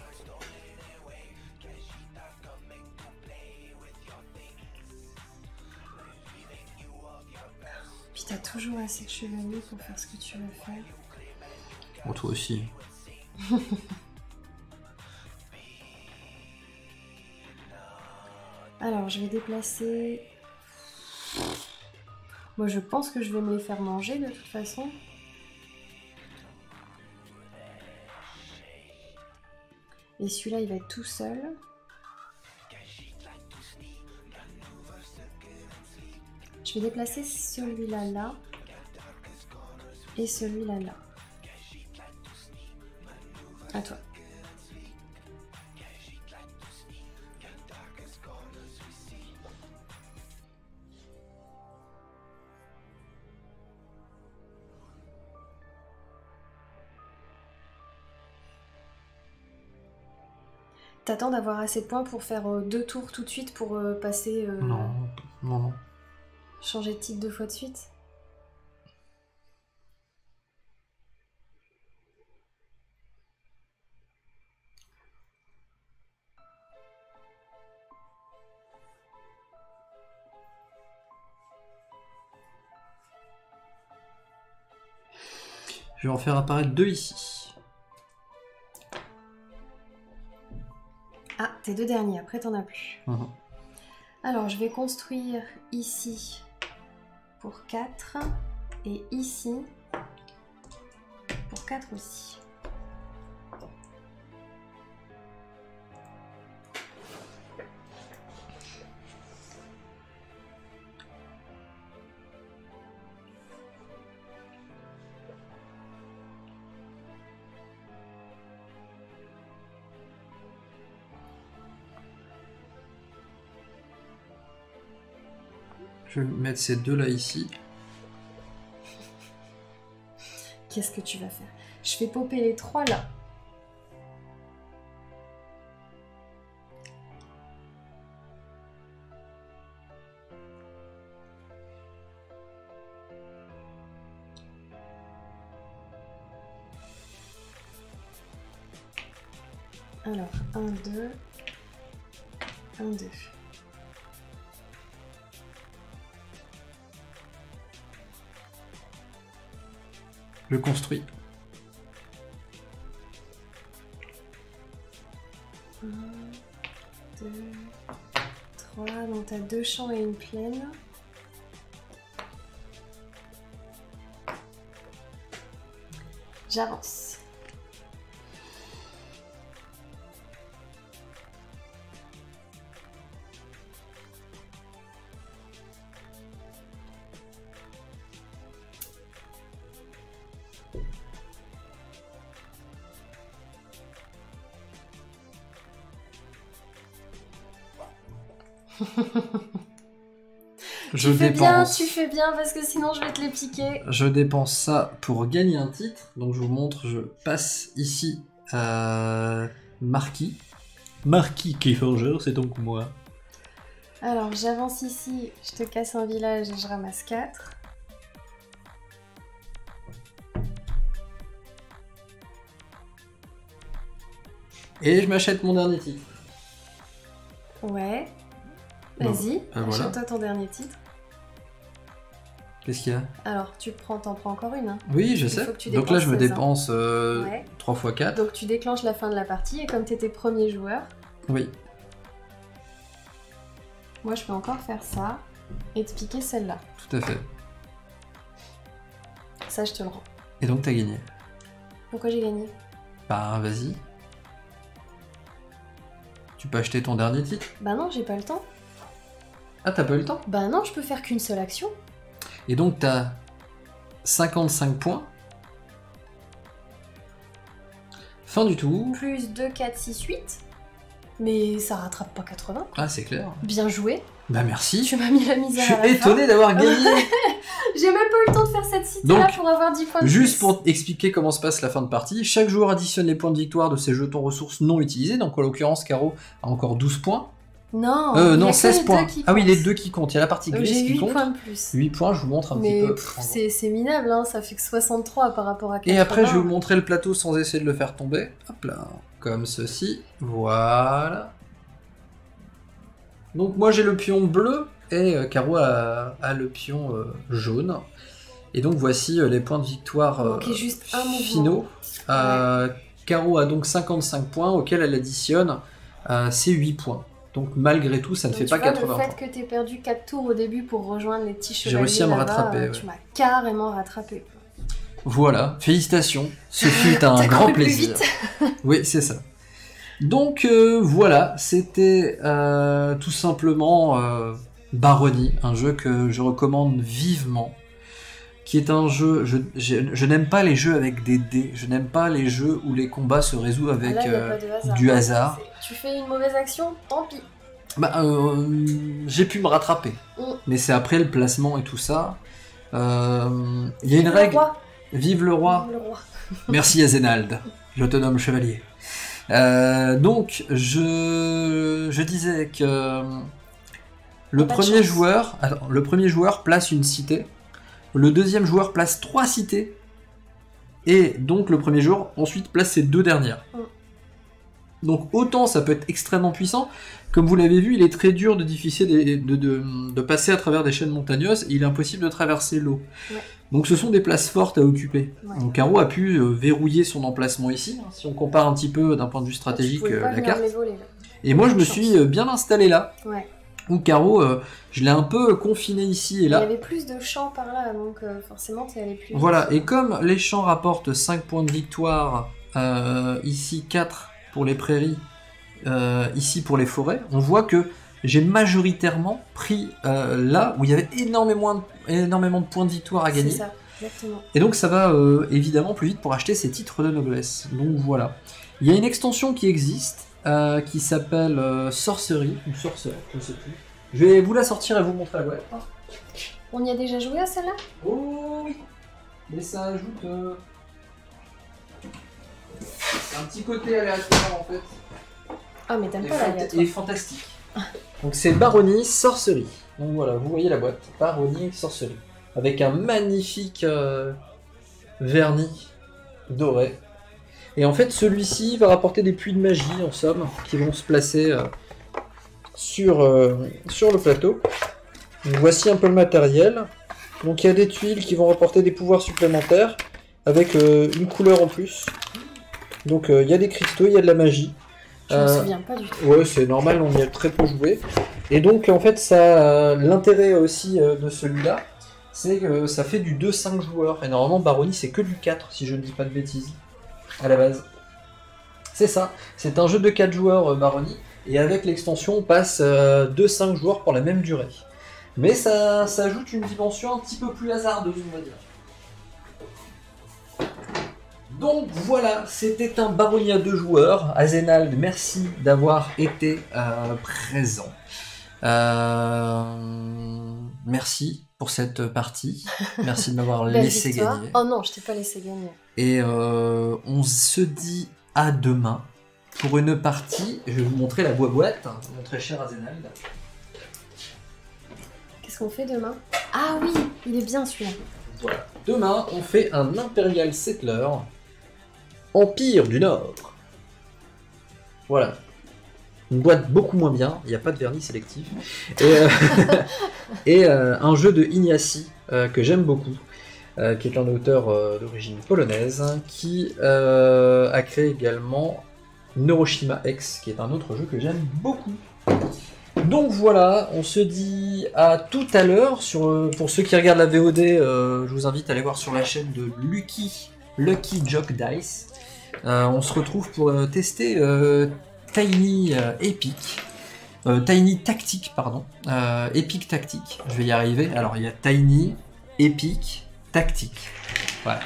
Puis t'as toujours assez de chevaliers pour faire ce que tu veux faire. Bon, toi aussi. Alors, je vais déplacer... Moi, je pense que je vais me les faire manger, de toute façon. Et celui-là, il va être tout seul. Je vais déplacer celui-là là. Et celui-là là. À toi. T'attends d'avoir assez de points pour faire 2 tours tout de suite pour passer... Non, non, non. Changer de titre 2 fois de suite. Je vais en faire apparaître 2 ici. Ah, tes 2 derniers, après t'en as plus. Mhm. Alors, je vais construire ici pour 4 et ici pour 4 aussi. Je vais mettre ces deux-là ici. Qu'est-ce que tu vas faire? Je fais popper les 3 là. Alors, 1, 2, 1, 2. Je construis. 1, 2, 3. Donc t'as 2 champs et une plaine. J'avance. Je dépense. Tu fais bien parce que sinon je vais te les piquer. Je dépense ça pour gagner un titre. Donc je vous montre, je passe ici Marquis. Marquis Cliffhanger, c'est donc moi. Alors j'avance ici, je te casse un village et je ramasse 4. Et je m'achète mon dernier titre. Ouais. Bon, Vas-y, voilà. achète-toi ton dernier titre. Qu'est-ce qu'il y a? Alors, t'en prends encore une. Hein. Oui, je Il sais. faut que tu Donc là, je me dépenses 16, dépense Ouais. 3 x 4. Donc tu déclenches la fin de la partie et comme t'étais premier joueur, Oui. moi je peux encore faire ça et te piquer celle-là. Tout à fait. Ça, je te le rends. Et donc, t'as gagné. Pourquoi j'ai gagné? Bah, vas-y. Tu peux acheter ton dernier titre. Bah non, j'ai pas le temps. Ah, t'as pas eu le temps? Bah non, je peux faire qu'une seule action. Et donc t'as 55 points. Fin du tour. Plus 2, 4, 6, 8. Mais ça rattrape pas 80. Ah, c'est clair. Bien joué. Bah merci. Tu m'as mis la Je misère suis à la fin. étonné d'avoir gagné. J'ai même pas eu le temps de faire cette cité-là Donc, pour avoir 10 points de Juste plus. pour expliquer comment se passe la fin de partie, chaque joueur additionne les points de victoire de ses jetons ressources non utilisés. Donc en l'occurrence, Caro a encore 12 points. Non, il y a Non, que 16 les points. deux qui Ah oui, les comptent. deux qui comptent. Il y a la partie grise J'ai qui 8 compte. points de plus. 8 points, je vous montre un Mais petit peu. pff, c'est minable, hein, ça fait que 63 par rapport à 80. Et après, je vais vous montrer le plateau sans essayer de le faire tomber. Hop là, comme ceci. Voilà. Donc moi j'ai le pion bleu et Caro a le pion jaune. Et donc voici les points de victoire manquait juste un mouvement. finaux. Caro a donc 55 points auxquels elle additionne ses 8 points. Donc malgré tout, ça ne Donc, fait tu pas vois, 80 le points. fait que t'aies perdu 4 tours au début pour rejoindre les petits chevaliers J'ai réussi à me là-bas, rattraper, tu m'as carrément rattrapé. Voilà, félicitations. Ce fut un T'as grand couru plus plaisir. vite. Oui, c'est ça. Donc voilà, c'était tout simplement Barony, un jeu que je recommande vivement, qui est un jeu, je n'aime pas les jeux avec des dés, je n'aime pas les jeux où les combats se résolvent avec Ah là, y a pas de hasard. du hasard. Tu fais une mauvaise action, tant pis. J'ai pu me rattraper, mais c'est après le placement et tout ça. Il y a une Le règle, roi. vive le roi. Vive le roi. Merci Azénald, je te nomme chevalier. Donc, je disais que le Pas de premier chance. le premier joueur place une cité, le deuxième joueur place 3 cités, et donc le premier joueur ensuite place ses 2 dernières. Donc autant ça peut être extrêmement puissant, comme vous l'avez vu, il est très dur de passer à travers des chaînes montagneuses, et il est impossible de traverser l'eau. Ouais. Donc ce sont des places fortes à occuper. Ouais. Donc Caro a pu verrouiller son emplacement ici, hein, si on compare un petit peu d'un point de vue stratégique Tu pouvais pas la venir carte. les voler, là. Et moi je me Chance. suis bien installé là, Ouais. où Caro, je l'ai un peu confiné ici et Il y là. avait plus de champs par là, donc forcément t'es allé plus vite. Voilà, et comme les champs rapportent 5 points de victoire, ici 4 pour les prairies, ici pour les forêts, on voit que j'ai majoritairement pris là où il y avait énormément de points de victoire à gagner. C'est ça, exactement. Et donc ça va évidemment plus vite pour acheter ces titres de noblesse. Donc voilà. Il y a une extension qui existe qui s'appelle Sorcerie, ou Sorcerer, je ne sais plus. Je vais vous la sortir et vous montrer la boîte. On y a déjà joué à celle-là? Oh oui. Mais ça ajoute... C'est un petit côté aléatoire en fait. Ah mais t'aimes pas l'aléatoire. Et fantastique. Donc c'est Barony Sorcerie. Donc voilà, vous voyez la boîte. Barony Sorcerie. Avec un magnifique vernis doré. Et en fait celui-ci va rapporter des puits de magie en somme, qui vont se placer sur le plateau. Donc, voici un peu le matériel. Donc il y a des tuiles qui vont rapporter des pouvoirs supplémentaires, avec une couleur en plus. Donc il y a des cristaux, il y a de la magie. Je me souviens pas du tout. Ouais, c'est normal, on y a très peu joué. Et donc, en fait, ça, l'intérêt aussi de celui-là, c'est que ça fait du 2-5 joueurs. Et normalement, Barony, c'est que du 4, si je ne dis pas de bêtises, à la base. C'est ça, c'est un jeu de 4 joueurs, Barony. Et avec l'extension, on passe 2-5 joueurs pour la même durée. Mais ça ajoute une dimension un petit peu plus hasardeuse, on va dire. Donc voilà, c'était un Barony à 2 joueurs. Azénald, merci d'avoir été présent. Merci pour cette partie. Merci de m'avoir Belle laissé victoire. gagner. Oh non, je t'ai pas laissé gagner. Et on se dit à demain pour une partie. Je vais vous montrer la boîte, mon très cher Azénald. Qu'est-ce qu'on fait demain? Ah oui, il est bien celui-là. Voilà. Demain, on fait un Imperial Settler Empire du Nord. Voilà. Une boîte beaucoup moins bien, il n'y a pas de vernis sélectif. Et un jeu de Ignacy que j'aime beaucoup, qui est un auteur d'origine polonaise, qui a créé également Neuroshima X, qui est un autre jeu que j'aime beaucoup. Donc voilà, on se dit à tout à l'heure. Pour ceux qui regardent la VOD, je vous invite à aller voir sur la chaîne de Lucky Jock Dice. On se retrouve pour tester Tiny Epic. Tiny Tactique, pardon. Epic Tactique. Je vais y arriver. Alors, il y a Tiny, Epic, Tactique. Voilà.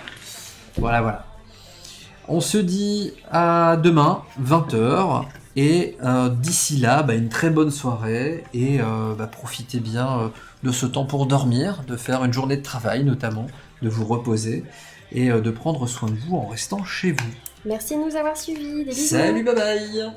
Voilà. On se dit à demain, 20h. Et d'ici là, une très bonne soirée. Et profitez bien de ce temps pour dormir, de faire une journée de travail notamment, de vous reposer et de prendre soin de vous en restant chez vous. Merci de nous avoir suivis. Des bisous. Salut, bye bye.